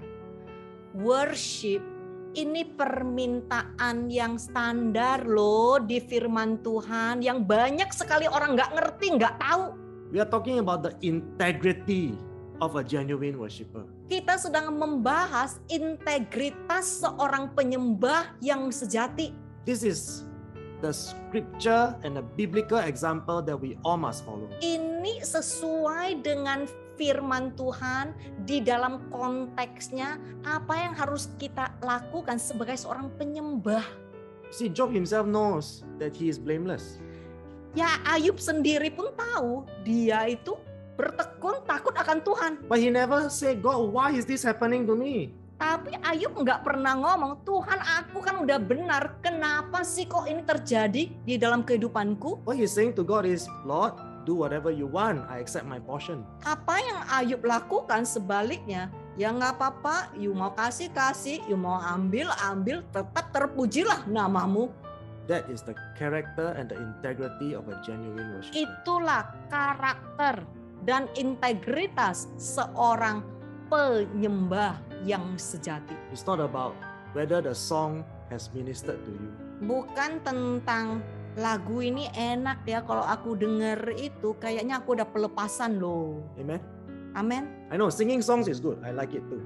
worship ini permintaan yang standar loh di firman Tuhan yang banyak sekali orang nggak ngerti, nggak tahu. We are talking about the integrity of a genuine worshiper. Kita sedang membahas integritas seorang penyembah yang sejati. This is the scripture and a biblical example that we all must follow. Ini sesuai dengan firman Tuhan di dalam konteksnya apa yang harus kita lakukan sebagai seorang penyembah. See, Job himself knows that he is blameless. Ya Ayub sendiri pun tahu dia itu bertekun takut akan Tuhan. But he never said, God, why is this happening to me? Tapi Ayub nggak pernah ngomong, Tuhan aku kan udah benar, kenapa sih kok ini terjadi di dalam kehidupanku? What he's saying to God is, Lord, do whatever you want. I accept my portion. Apa yang Ayub lakukan sebaliknya, ya nggak apa-apa, you mau kasih, you mau ambil, tetap terpujilah namamu. That is the character and the integrity of a genuine worshiper. Itulah karakter dan integritas seorang penyembah yang sejati. It's not about whether the song has ministered to you. Bukan tentang lagu ini enak ya, kalau aku denger itu kayaknya aku udah pelepasan loh. Amen? Amin. I know singing songs is good. I like it too.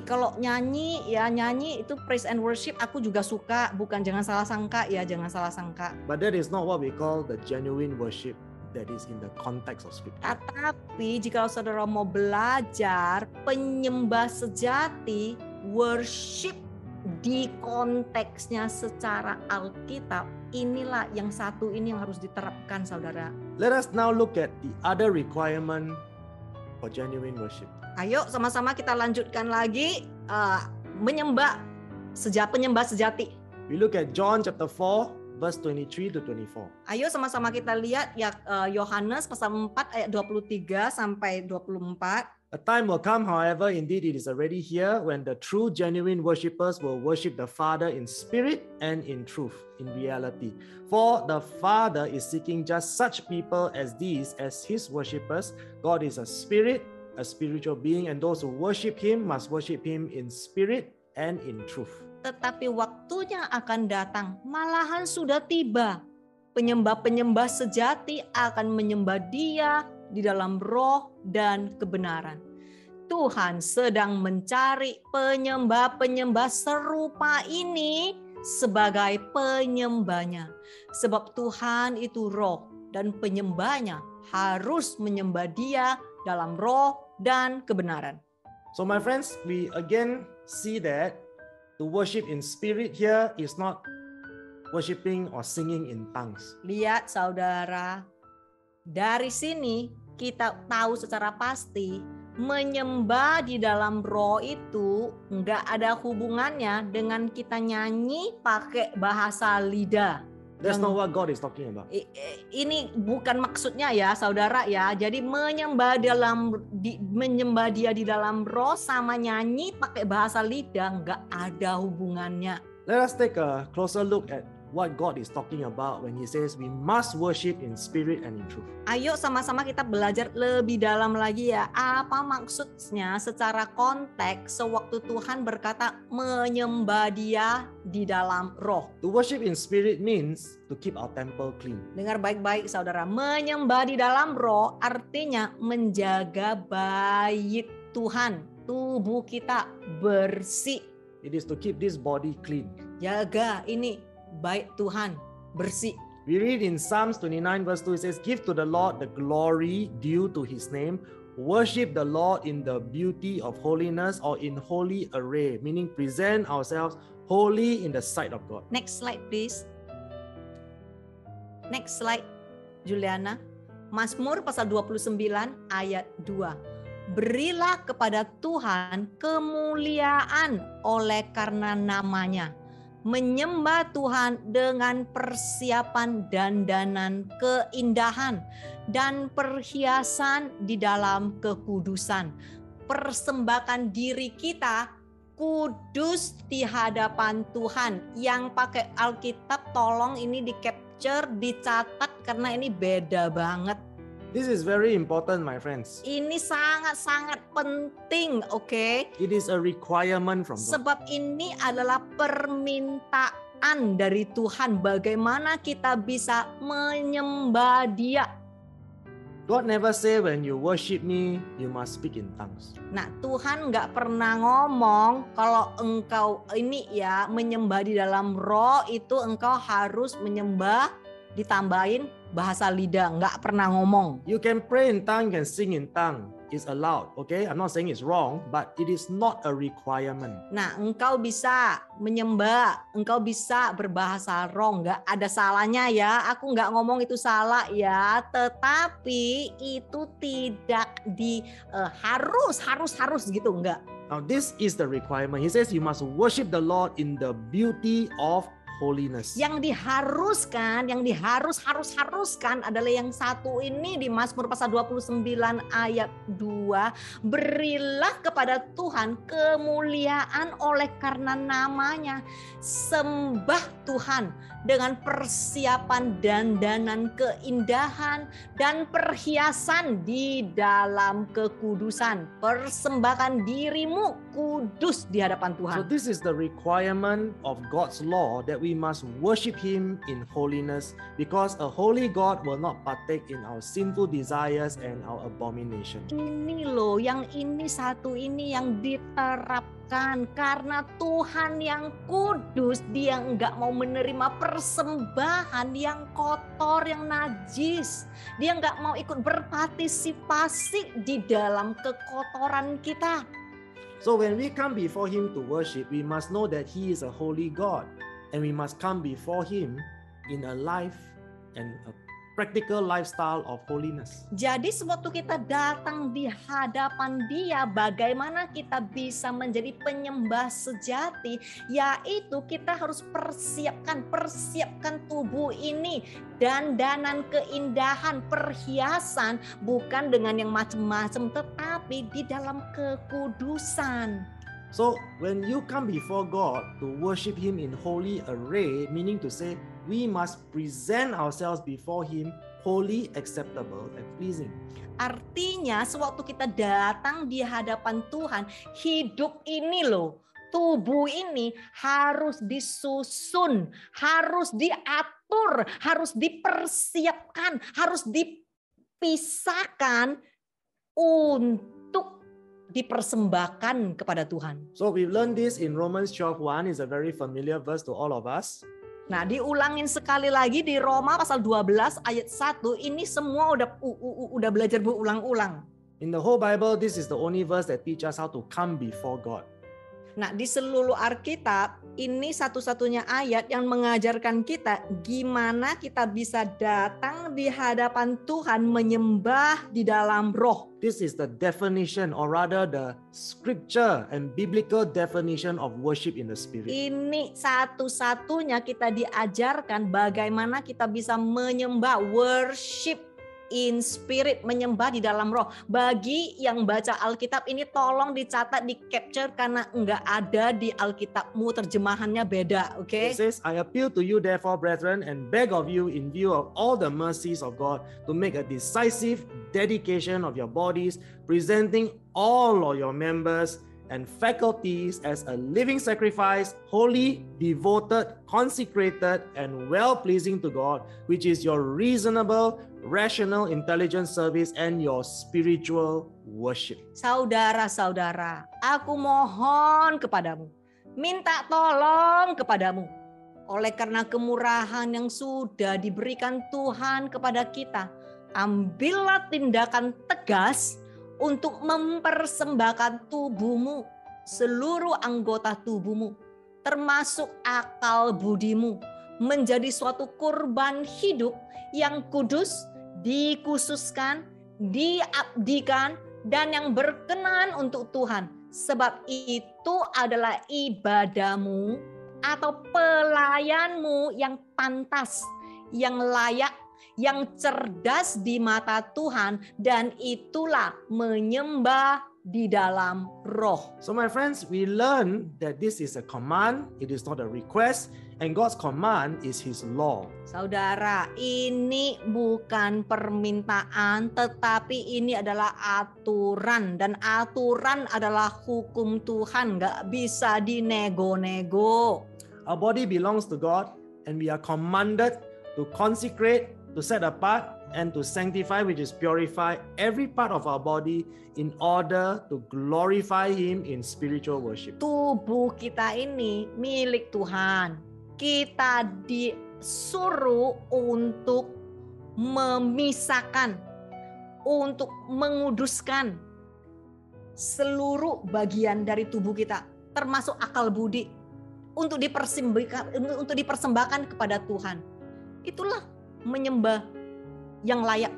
Kalau nyanyi itu praise and worship aku juga suka, bukan jangan salah sangka ya, jangan salah sangka. But that is not what we call the genuine worship that is in the context of scripture. Tetapi jika saudara mau belajar penyembah sejati, worship di konteksnya secara Alkitab, inilah yang satu ini yang harus diterapkan saudara. Let us now look at the other requirement for genuine worship. Ayo sama-sama kita lanjutkan lagi penyembah sejati. We look at John chapter 4 verse 23 to 24. Ayo sama-sama kita lihat ya Yohanes pasal 4 ayat 23 sampai 24. A time will come, however, indeed it is already here, when the true genuine worshippers will worship the Father in spirit and in truth, in reality. For the Father is seeking just such people as these as his worshippers. God is a spirit, a spiritual being, and those who worship him must worship him in spirit and in truth. Tetapi waktunya akan datang, malahan sudah tiba. Penyembah-penyembah sejati akan menyembah Dia di dalam roh dan kebenaran. Tuhan sedang mencari penyembah-penyembah serupa ini sebagai penyembahnya. Sebab Tuhan itu roh dan penyembahnya harus menyembah Dia dalam roh dan kebenaran. So my friends, we again see that to worship in spirit here is not worshiping or singing in tongues. Lihat saudara, dari sini kita tahu secara pasti menyembah di dalam roh itu nggak ada hubungannya dengan kita nyanyi pakai bahasa lidah. That's not what God is talking about. Ini bukan maksudnya ya saudara ya. Jadi menyembah dia di dalam roh sama nyanyi pakai bahasa lidah nggak ada hubungannya. Let us take a closer look at what God is talking about when He says we must worship in spirit and in truth. Ayo sama-sama kita belajar lebih dalam lagi ya. Apa maksudnya secara konteks sewaktu Tuhan berkata menyembah Dia di dalam roh. To worship in spirit means to keep our temple clean. Dengar baik-baik saudara. Menyembah di dalam roh artinya menjaga bait Tuhan. Tubuh kita bersih. It is to keep this body clean. Jaga ini bait Tuhan bersih. We read in Psalms 29 verse 2, it says, give to the Lord the glory due to His name. Worship the Lord in the beauty of holiness or in holy array, meaning present ourselves holy in the sight of God. Next slide please. Next slide Juliana. Mazmur pasal 29 ayat 2. Berilah kepada Tuhan kemuliaan oleh karena namanya. Menyembah Tuhan dengan persiapan dandanan keindahan dan perhiasan di dalam kekudusan. Persembahkan diri kita kudus di hadapan Tuhan. Yang pakai Alkitab tolong ini di capture, dicatat karena ini beda banget. This is very important, my friends. Ini sangat-sangat penting, oke? It is a requirement from God. Sebab ini adalah permintaan dari Tuhan bagaimana kita bisa menyembah Dia. God never say when you worship me, you must speak in tongues. Nah, Tuhan nggak pernah ngomong kalau engkau ini ya menyembah di dalam roh itu engkau harus menyembah ditambahin bahasa lidah, nggak pernah ngomong. You can pray in tongue and sing in tongue. It's allowed, okay? I'm not saying it's wrong, but it is not a requirement. Nah, engkau bisa menyembah, engkau bisa berbahasa roh, nggak ada salahnya ya. Aku nggak ngomong itu salah ya, tetapi itu tidak harus gitu, enggak. Now this is the requirement. He says you must worship the Lord in the beauty of holiness. Yang diharuskan adalah yang satu ini di Mazmur pasal 29 ayat 2. Berilah kepada Tuhan kemuliaan oleh karena namanya. Sembah Tuhan dengan persiapan dandanan keindahan dan perhiasan di dalam kekudusan. Persembahkan dirimu kudus di hadapan Tuhan. So this is the requirement of God's law, that we must worship Him in holiness, because a holy God will not partake in our sinful desires and our abomination. Ini loh, yang ini satu ini yang diterapkan karena Tuhan yang kudus, Dia nggak mau menerima persembahan yang kotor, yang najis. Dia nggak mau ikut berpartisipasi di dalam kekotoran kita. So when we come before Him to worship, we must know that He is a holy God, and we must come before Him in a life and a practical lifestyle of holiness. Jadi sewaktu kita datang di hadapan Dia, bagaimana kita bisa menjadi penyembah sejati, yaitu kita harus persiapkan tubuh ini, dandanan keindahan, perhiasan, bukan dengan yang macam-macam, tetapi di dalam kekudusan. So when you come before God to worship Him in holy array, meaning to say we must present ourselves before Him holy, acceptable, and pleasing. Artinya sewaktu kita datang di hadapan Tuhan, hidup ini loh, tubuh ini harus disusun, harus diatur, harus dipersiapkan, harus dipisahkan untuk dipersembahkan kepada Tuhan. So we've learned this in Romans 12:1. Is a very familiar verse to all of us. Nah, diulangin sekali lagi di Roma pasal 12 ayat 1. Ini semua udah belajar berulang-ulang. In the whole Bible, this is the only verse that teaches us how to come before God. Nah, di seluruh Alkitab ini satu-satunya ayat yang mengajarkan kita gimana kita bisa datang di hadapan Tuhan menyembah di dalam roh. This is the definition, or rather the scripture and biblical definition of worship in the spirit. Ini satu-satunya kita diajarkan bagaimana kita bisa menyembah, worship in spirit, menyembah di dalam roh. Bagi yang baca Alkitab ini tolong dicatat, di capture, karena enggak ada di Alkitabmu, terjemahannya beda, oke? It says, I appeal to you therefore, brethren, and beg of you in view of all the mercies of God to make a decisive dedication of your bodies, presenting all of your members and faculties as a living sacrifice, holy, devoted, consecrated, and well-pleasing to God, which is your reasonable, rational, intelligent service and your spiritual worship. Saudara-saudara, aku mohon kepadamu, minta tolong kepadamu, oleh karena kemurahan yang sudah diberikan Tuhan kepada kita, ambillah tindakan tegas untuk mempersembahkan tubuhmu, seluruh anggota tubuhmu, termasuk akal budimu, menjadi suatu kurban hidup yang kudus, dikhususkan, diabdikan, dan yang berkenan untuk Tuhan. Sebab itu adalah ibadahmu atau pelayanmu yang pantas, yang layak, yang cerdas di mata Tuhan, dan itulah menyembah di dalam roh. So my friends, we learn that this is a command, it is not a request, and God's command is His law. Saudara, ini bukan permintaan, tetapi ini adalah aturan, dan aturan adalah hukum Tuhan, nggak bisa dinego-nego. Our body belongs to God, and we are commanded to consecrate, to set apart, and to sanctify, which is purify every part of our body in order to glorify Him in spiritual worship. Tubuh kita ini milik Tuhan. Kita disuruh untuk memisahkan, untuk menguduskan seluruh bagian dari tubuh kita, termasuk akal budi, untuk dipersembahkan kepada Tuhan. Itulah menyembah yang layak.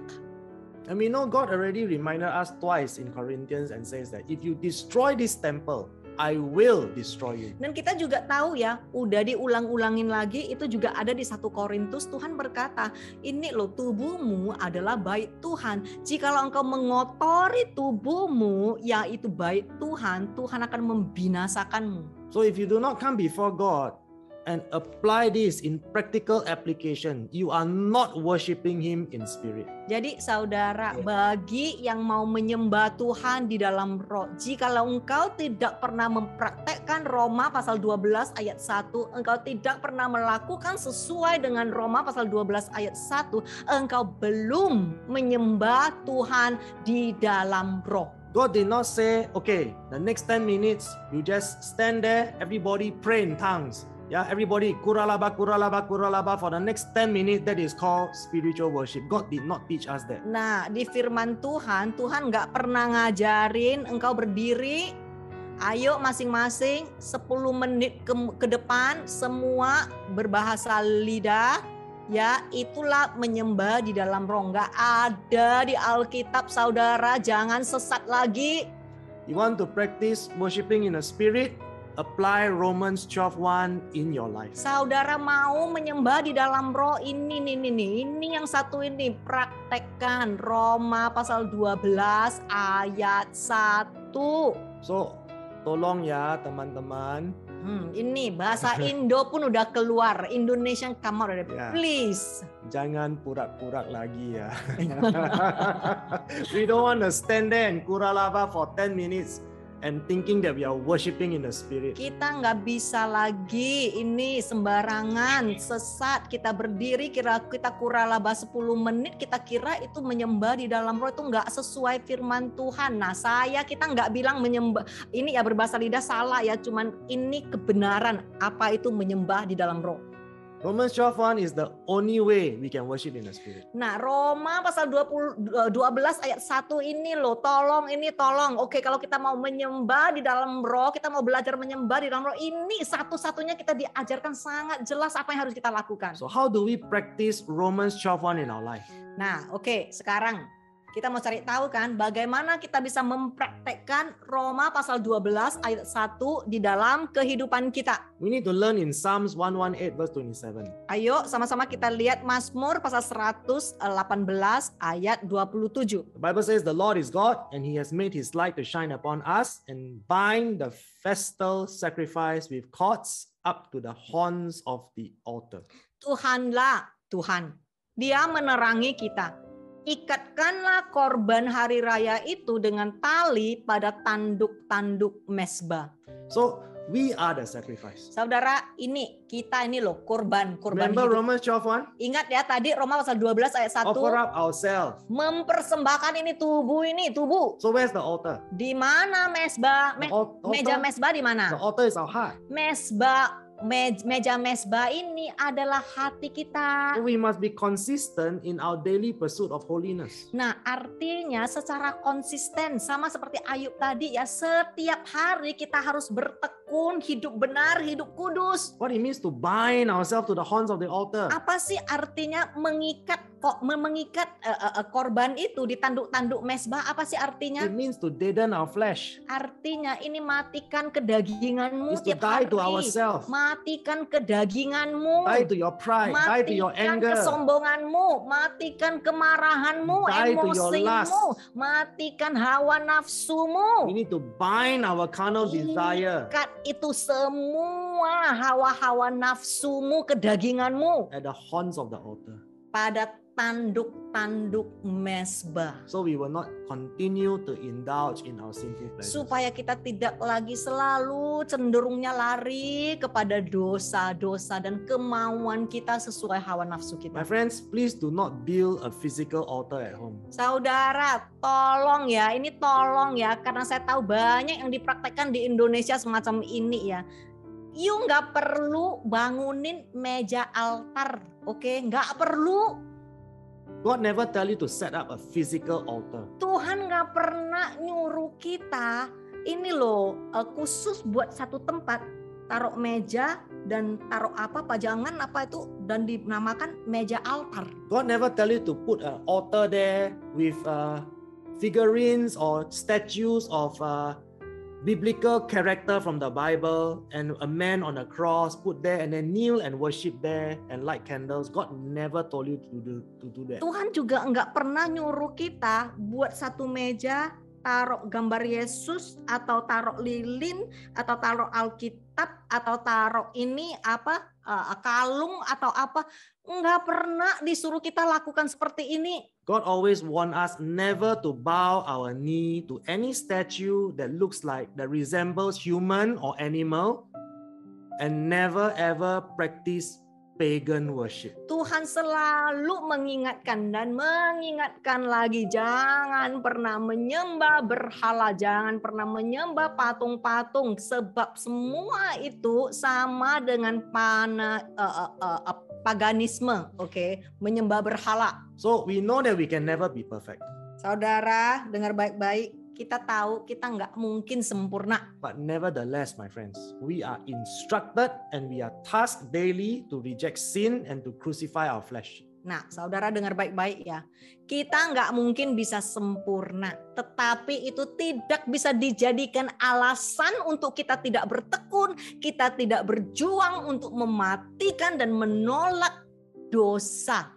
And we know God already reminded us twice in Corinthians and says that if you destroy this temple, I will destroy you. Dan kita juga tahu ya, udah diulang-ulangin lagi, itu juga ada di 1 Korintus. Tuhan berkata, ini loh, tubuhmu adalah bait Tuhan. Jikalau engkau mengotori tubuhmu, yaitu bait Tuhan, Tuhan akan membinasakanmu. So if you do not come before God and apply this in practical application, you are not worshiping Him in spirit. Jadi saudara, bagi yang mau menyembah Tuhan di dalam roh, jikalau engkau tidak pernah mempraktekkan Roma pasal 12 ayat 1, engkau tidak pernah melakukan sesuai dengan Roma pasal 12 ayat 1, engkau belum menyembah Tuhan di dalam roh. God did not say, okay, the next 10 minutes, you just stand there, everybody pray in tongues. Yeah, everybody kuralaba, kuralaba, kuralaba for the next 10 minutes. That is called spiritual worship. God did not teach us that. Nah, di firman Tuhan, Tuhan nggak pernah ngajarin engkau berdiri, ayo masing-masing 10 menit ke depan semua berbahasa lidah. Ya, itulah menyembah di dalam roh. Nggak ada di Alkitab, saudara. Jangan sesat lagi. You want to practice worshiping in the spirit? Apply Romans 12:1 in your life. Saudara mau menyembah di dalam roh, ini yang satu ini, praktekkan Roma pasal 12 ayat 1. So, tolong ya teman-teman. Ini bahasa Indo pun udah keluar, Indonesian come out, please. Jangan pura-pura lagi ya. We don't want to stand there and kuralaba for 10 minutes. And thinking that we are worshiping in the spirit. Kita nggak bisa lagi ini sembarangan, sesat. Kita berdiri, kita kuralaba 10 menit, kita kira itu menyembah di dalam roh, itu nggak sesuai firman Tuhan. Nah, kita nggak bilang menyembah, ini ya berbahasa lidah salah ya, cuman ini kebenaran apa itu menyembah di dalam roh. Romans 12:1 is the only way we can worship in the Spirit. Nah, Roma pasal 12 ayat 1 ini loh, tolong. Oke, kalau kita mau menyembah di dalam roh, kita mau belajar menyembah di dalam roh, ini satu-satunya kita diajarkan sangat jelas apa yang harus kita lakukan. So how do we practice Romans 12:1 in our life? Nah, oke, sekarang kita mau cari tahu kan bagaimana kita bisa mempraktekkan Roma pasal 12 ayat 1 di dalam kehidupan kita. We need to learn in Psalms 118 verse 27. Ayo sama-sama kita lihat Mazmur pasal 118 ayat 27. The Bible says the Lord is God and he has made his light to shine upon us and bind the festal sacrifice with cords up to the horns of the altar. Tuhanlah Tuhan. Dia menerangi kita. Ikatkanlah korban hari raya itu dengan tali pada tanduk-tanduk mezbah. So we are the sacrifice. Saudara, kita ini loh korban Remember hidup. Romans 12:1? Ingat ya tadi Roma pasal 12 ayat 1. Offer up ourselves. Mempersembahkan tubuh. So where's the altar? Di mana mezbah? The altar? Meja mezbah di The mana? altar is our heart. Meja mezbah ini adalah hati kita. So we must be consistent in our daily pursuit of holiness. Nah, artinya secara konsisten sama seperti Ayub tadi ya, setiap hari kita harus bertekun hidup benar, hidup kudus. What it means to bind ourselves to the horns of the altar. Apa sih artinya mengikat korban itu di tanduk-tanduk mezbah? Apa sih artinya? It means to deaden our flesh. Artinya ini matikan kedaginganmu It's to tiap die hari. to ourselves. Matikan kedaginganmu. Die to your pride. Die to your Matikan anger. kesombonganmu, matikan kemarahanmu, Die to your emosimu, matikan hawa nafsumu. We need to bind our carnal desire Ikat itu semua hawa-hawa nafsumu, kedaginganmu at the horns of the altar. pada tanduk-tanduk mezbah. So we will not continue to indulge in our sinful pleasures. Supaya kita tidak lagi selalu cenderungnya lari kepada dosa-dosa dan kemauan kita sesuai hawa nafsu My kita. friends, please do not build a physical altar at home. Saudara, tolong ya, karena saya tahu banyak yang dipraktekkan di Indonesia semacam ini ya. You nggak perlu bangunin meja altar, oke? Nggak perlu. God never tell you to set up a physical altar. Tuhan nggak pernah nyuruh kita ini loh khusus buat satu tempat taruh meja dan taruh pajangan itu dan dinamakan meja altar. God never tell you to put an altar there with figurines or statues of biblical character from the Bible and a man on a cross put there and then kneel and worship there and light candles. God never told you to do that. Tuhan juga nggak pernah nyuruh kita buat satu meja taruh gambar Yesus atau taruh lilin atau taruh Alkitab atau taruh kalung atau apa. Nggak pernah disuruh kita lakukan seperti ini. God always want us never to bow our knee to any statue that looks like, that resembles human or animal, and never ever practice pagan worship. Tuhan selalu mengingatkan dan mengingatkan lagi, jangan pernah menyembah berhala, jangan pernah menyembah patung-patung, sebab semua itu sama dengan paganisme, oke? Menyembah berhala. So we know that we can never be perfect. Saudara, dengar baik-baik. Kita tahu kita nggak mungkin sempurna. But nevertheless, my friends, we are instructed and we are tasked daily to reject sin and to crucify our flesh. Nah, saudara dengar baik-baik ya. Kita nggak mungkin bisa sempurna. Tetapi itu tidak bisa dijadikan alasan untuk kita tidak bertekun, kita tidak berjuang untuk mematikan dan menolak dosa.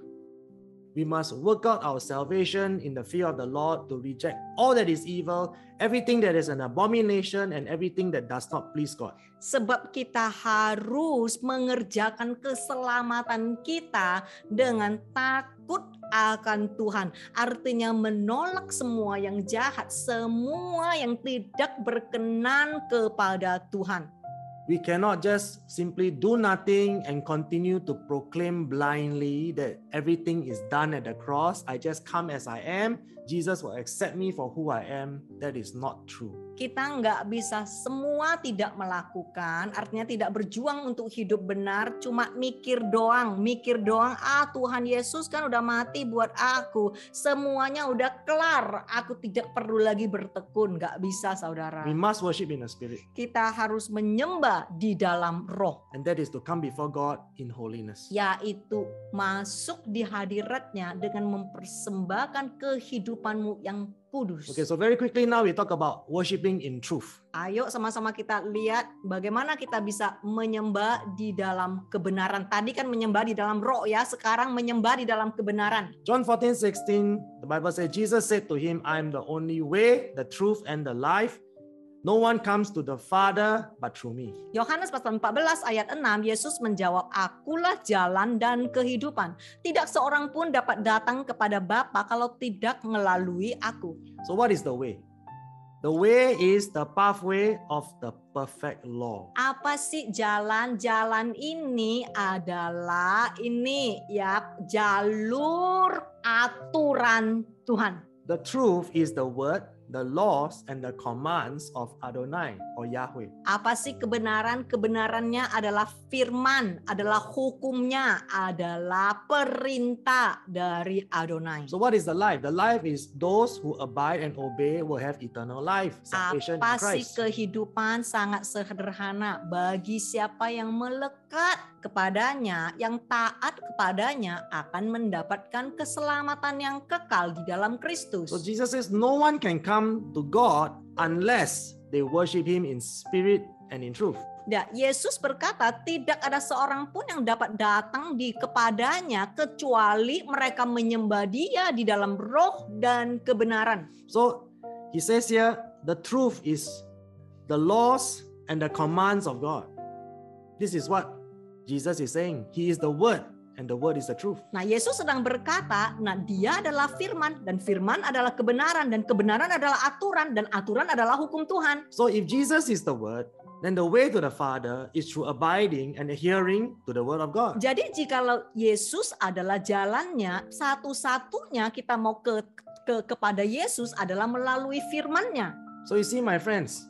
We must work out our salvation in the fear of the Lord to reject all that is evil, everything that is an abomination, and everything that does not please God. Sebab kita harus mengerjakan keselamatan kita dengan takut akan Tuhan. Artinya menolak semua yang jahat, semua yang tidak berkenan kepada Tuhan. We cannot just simply do nothing and continue to proclaim blindly that everything is done at the cross. I just come as I am. Jesus will accept me for who I am. That is not true. kita nggak bisa semua tidak melakukan, artinya tidak berjuang untuk hidup benar, cuma mikir doang, Tuhan Yesus kan udah mati buat aku, semuanya udah kelar, aku tidak perlu lagi bertekun, nggak bisa saudara. We must worship in the Spirit. Kita harus menyembah di dalam roh, And that is to come before God in holiness. yaitu masuk di hadiratnya dengan mempersembahkan kehidupanmu yang kudus. Okay, so very quickly now we talk about worshiping in truth. Ayo sama-sama kita lihat bagaimana kita bisa menyembah di dalam kebenaran. Tadi kan menyembah di dalam roh ya, sekarang menyembah di dalam kebenaran. John 14:16, the Bible says, Jesus said to him, I am the only way, the truth, and the life. No one comes to the Father but through me. Yohanes pasal 14 ayat 6, Yesus menjawab, akulah jalan dan kehidupan. Tidak seorang pun dapat datang kepada Bapa kalau tidak melalui aku. So what is the way? The way is the pathway of the perfect law. Apa sih jalan? Jalan ini adalah ini ya, jalur aturan Tuhan. The truth is the word, the laws, and the commands of Adonai or Yahweh. Apa sih kebenaran? Kebenarannya adalah firman, adalah hukumnya, adalah perintah dari Adonai. So what is the life? The life is those who abide and obey will have eternal life, salvation in Apa sih Christ. kehidupan? Sangat sederhana. Bagi siapa yang melekat kepadanya, yang taat kepadanya akan mendapatkan keselamatan yang kekal di dalam Kristus. So Jesus says no one can come to God unless they worship Him in spirit and in truth. Ya, Yesus berkata tidak ada seorang pun yang dapat datang kepadanya kecuali mereka menyembah Dia di dalam roh dan kebenaran. So He says here, the truth is the laws and the commands of God. This is what Jesus is saying. He is the word and the word is the truth. Nah, Yesus sedang berkata, nah Dia adalah firman dan firman adalah kebenaran dan kebenaran adalah aturan dan aturan adalah hukum Tuhan. So if Jesus is the word, then the way to the Father is through abiding and adhering to the word of God. Jadi jikalau Yesus adalah jalannya, satu-satunya kita mau kepada Yesus adalah melalui firman-Nya. So you see my friends,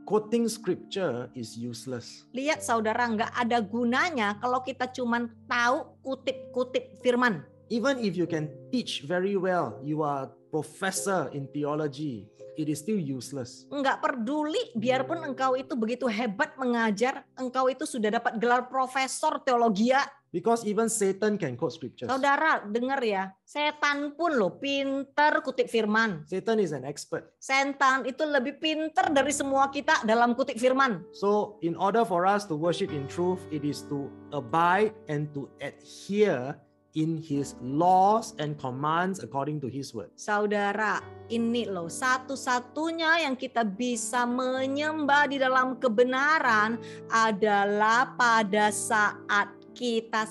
quoting scripture is useless. Lihat saudara, nggak ada gunanya kalau kita cuman tahu kutip-kutip firman. Even if you can teach very well, you are professor in theology, it is still useless. Nggak peduli, biarpun engkau itu begitu hebat mengajar, engkau itu sudah dapat gelar profesor teologia. Because even Satan can quote scriptures. Saudara, dengar ya, setan pun loh pinter kutip firman. Satan is an expert. Setan itu lebih pinter dari semua kita dalam kutip firman. So in order for us to worship in truth, it is to abide and to adhere in His laws and commands according to His word. Saudara, ini loh satu-satunya yang kita bisa menyembah di dalam kebenaran adalah pada saat kita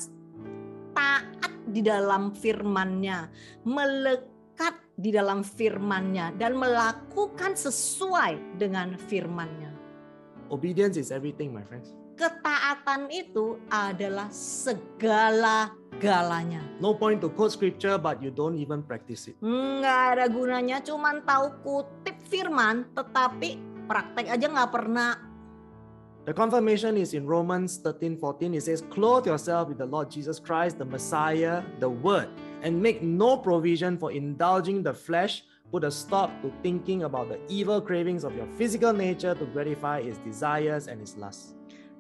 taat di dalam firman-Nya, melekat di dalam firman-Nya, dan melakukan sesuai dengan firman-Nya. Obedience is everything, my friends. Ketaatan itu adalah segala-galanya. No point to quote scripture, but you don't even practice it. Nggak ada gunanya, cuman tahu kutip firman, tetapi praktek aja nggak pernah. The confirmation is in Romans 13:14. It says, clothe yourself with the Lord Jesus Christ, the Messiah, the Word, and make no provision for indulging the flesh. Put a stop to thinking about the evil cravings of your physical nature to gratify its desires and its lusts.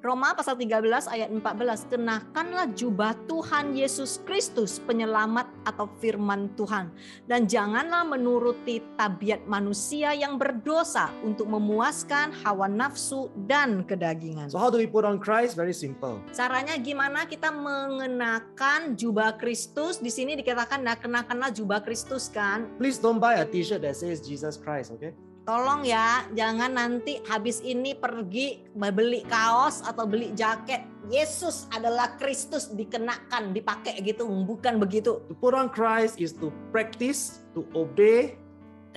Roma pasal 13 ayat 14, kenakanlah jubah Tuhan Yesus Kristus penyelamat atau firman Tuhan, dan janganlah menuruti tabiat manusia yang berdosa untuk memuaskan hawa nafsu dan kedagingan. So how do we put on Christ? Very simple. Caranya gimana kita mengenakan jubah Kristus? Di sini dikatakan, nah kenakanlah jubah Kristus kan. Please don't buy a t-shirt that says Jesus Christ, okay? Tolong ya, jangan nanti habis ini pergi beli kaos atau beli jaket. Yesus adalah Kristus dikenakan, dipakai gitu. Bukan begitu. To put on Christ is to practice, to obey,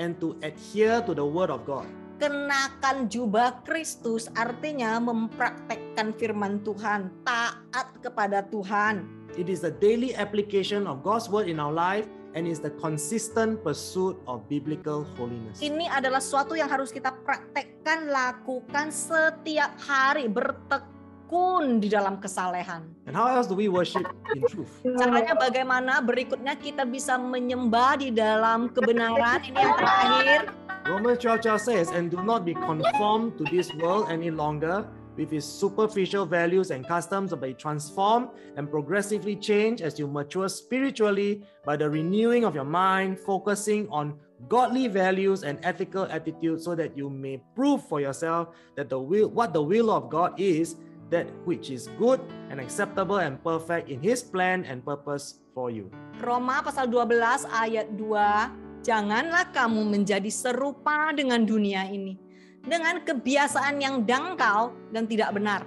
and to adhere to the word of God. Kenakan jubah Kristus artinya mempraktekkan firman Tuhan, taat kepada Tuhan. It is the daily application of God's word in our life and is the consistent pursuit of biblical holiness. Ini adalah sesuatu yang harus kita praktekkan, lakukan setiap hari, bertekun di dalam kesalehan. And how else do we worship in truth? Caranya bagaimana? Berikutnya kita bisa menyembah di dalam kebenaran. Ini yang terakhir. Romans 12 says, and do not be conformed to this world any longer with its superficial values and customs, but be transformed and progressively changed as you mature spiritually by the renewing of your mind, focusing on godly values and ethical attitudes, so that you may prove for yourself that what the will of God is, that which is good and acceptable and perfect in His plan and purpose for you. Roma pasal 12 ayat 2, janganlah kamu menjadi serupa dengan dunia ini, dengan kebiasaan yang dangkal dan tidak benar.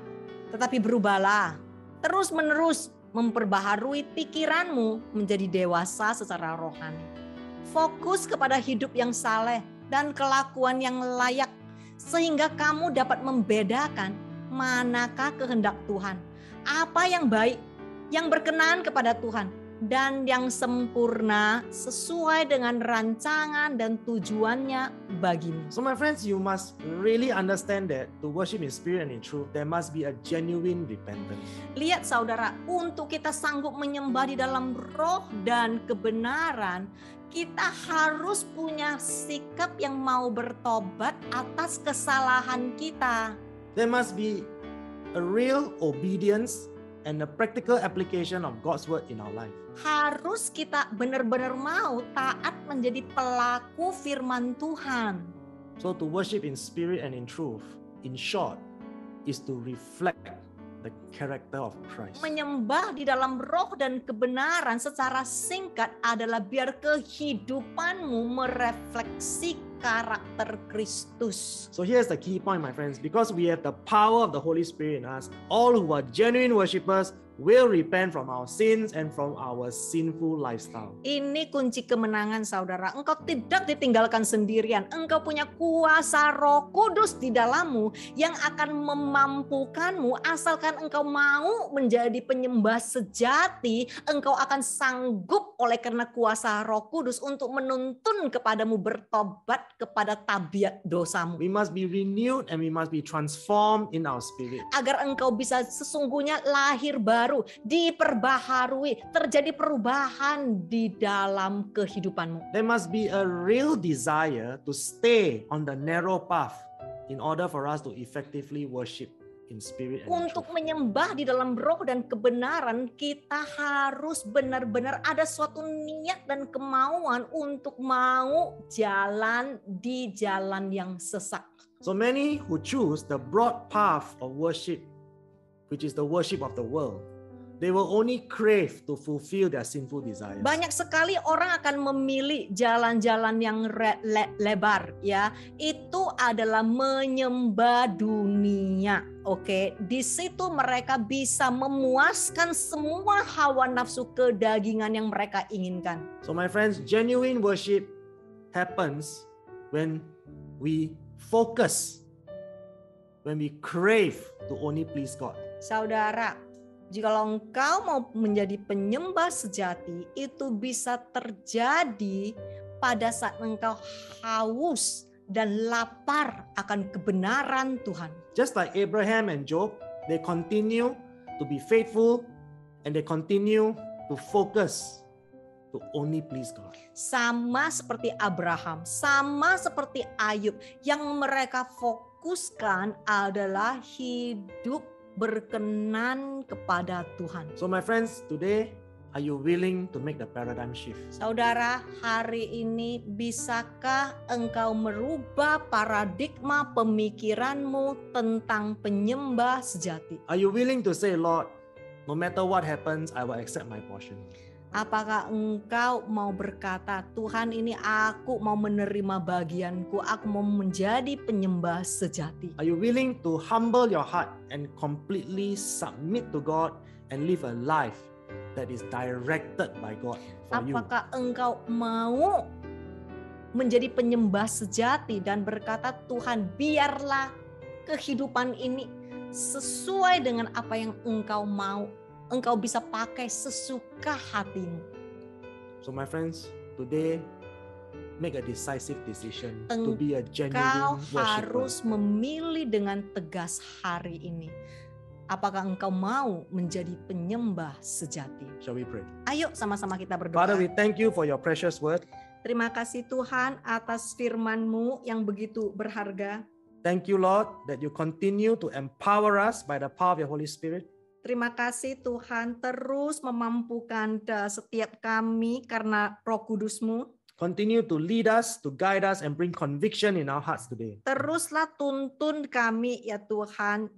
Tetapi berubahlah, terus-menerus memperbaharui pikiranmu menjadi dewasa secara rohani. Fokus kepada hidup yang saleh dan kelakuan yang layak, sehingga kamu dapat membedakan manakah kehendak Tuhan, apa yang baik, yang berkenan kepada Tuhan, dan yang sempurna sesuai dengan rancangan dan tujuannya bagimu. So my friends, you must really understand that to worship in spirit and in truth, there must be a genuine repentance. Lihat saudara, untuk kita sanggup menyembah di dalam roh dan kebenaran, kita harus punya sikap yang mau bertobat atas kesalahan kita. There must be a real obedience and a practical application of God's word in our life. Harus kita benar-benar mau taat menjadi pelaku firman Tuhan. So to worship in spirit and in truth, in short, is to reflect the character of Christ. Menyembah di dalam roh dan kebenaran secara singkat adalah biar kehidupanmu merefleksi karakter Kristus. So here's the key point, my friends. Because we have the power of the Holy Spirit in us, all who are genuine worshippers will repent from our sins and from our sinful lifestyle. Ini kunci kemenangan saudara. Engkau tidak ditinggalkan sendirian. Engkau punya kuasa Roh Kudus di dalammu yang akan memampukanmu asalkan engkau mau menjadi penyembah sejati. Engkau akan sanggup oleh karena kuasa Roh Kudus untuk menuntun kepadamu bertobat kepada tabiat dosamu. We must be renewed and we must be transformed in our spirit. Agar engkau bisa sesungguhnya lahir baru, diperbaharui, terjadi perubahan di dalam kehidupanmu. There must be a real desire to stay on the narrow path in order for us to effectively worship in spirit and in Untuk truth. menyembah di dalam roh dan kebenaran, kita harus benar-benar ada suatu niat dan kemauan untuk mau jalan di jalan yang sesak. So many who choose the broad path of worship, which is the worship of the world, they will only crave to fulfill their sinful desires. Banyak sekali orang akan memilih jalan-jalan yang lebar, ya. Itu adalah menyembah dunia. Oke, di situ mereka bisa memuaskan semua hawa nafsu kedagingan yang mereka inginkan. So my friends, genuine worship happens when we focus, when we crave to only please God. Saudara, jikalau engkau mau menjadi penyembah sejati, itu bisa terjadi pada saat engkau haus dan lapar akan kebenaran Tuhan. Just like Abraham and Job, they continue to be faithful and they continue to focus to only please God. Sama seperti Abraham, sama seperti Ayub, yang mereka fokuskan adalah hidup berkenan kepada Tuhan. So my friends, today, are you willing to make the paradigm shift? Saudara, hari ini bisakah engkau merubah paradigma pemikiranmu tentang penyembah sejati? Are you willing to say, Lord, no matter what happens, I will accept my portion? Apakah engkau mau berkata, Tuhan, ini aku mau menerima bagianku, aku mau menjadi penyembah sejati? Are you willing to humble your heart and completely submit to God and live a life that is directed by God for you? Apakah engkau mau menjadi penyembah sejati dan berkata, Tuhan, biarlah kehidupan ini sesuai dengan apa yang engkau mau. Engkau bisa pakai sesuka hatimu. So my friends, today make a decisive decision to Engkau be a genuine worshiper. harus memilih dengan tegas hari ini. Apakah engkau mau menjadi penyembah sejati? Shall we pray? Ayo sama-sama kita Father, berdoa. we thank you for your precious word. Terima kasih Tuhan atas firman-Mu yang begitu berharga. Thank you, Lord, that you continue to empower us by the power of your Holy Spirit. Terima kasih Tuhan terus memampukan setiap kami karena Roh Kudus-Mu. Continue to lead us, to guide us, and bring conviction in our hearts today. Teruslah tuntun kami ya Tuhan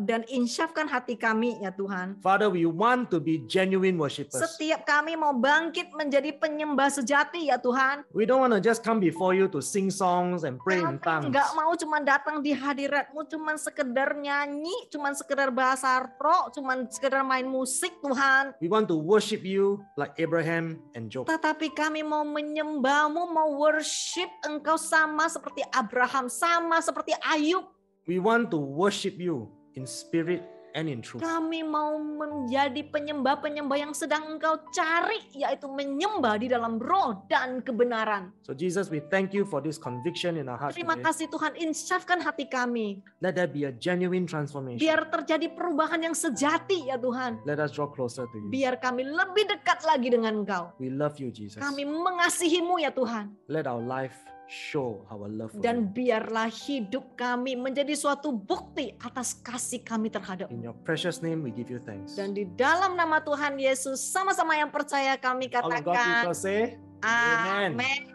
dan insyafkan hati kami ya Tuhan. Father, we want to be genuine worshippers. Setiap kami mau bangkit menjadi penyembah sejati ya Tuhan. We don't want to just come before you to sing songs and pray in tongues. Kami nggak mau cuma datang di hadirat-Mu, cuma sekedar nyanyi, cuma sekedar bahasa roh, cuma sekedar main musik Tuhan. We want to worship you like Abraham and Job. Tetapi kami mau menyembah-Mu, mau worship Engkau sama seperti Abraham, sama seperti Ayub. We want to worship you in spirit and in truth. Kami mau menjadi penyembah-penyembah yang sedang Engkau cari, yaitu menyembah di dalam roh dan kebenaran. So Jesus, we thank you for this conviction in our hearts Terima today. kasih Tuhan, insyafkan hati kami. Let there be a genuine transformation. Biar terjadi perubahan yang sejati ya Tuhan. Let us draw closer to you. Biar kami lebih dekat lagi dengan Engkau. We love you, Jesus. Kami mengasihi-Mu ya Tuhan. Let our life show our love for Dan you. biarlah hidup kami menjadi suatu bukti atas kasih kami terhadap In your precious name, we give you thanks. Dan di dalam nama Tuhan Yesus, sama-sama yang percaya kami All of God's katakan, people say, Amen. Amin.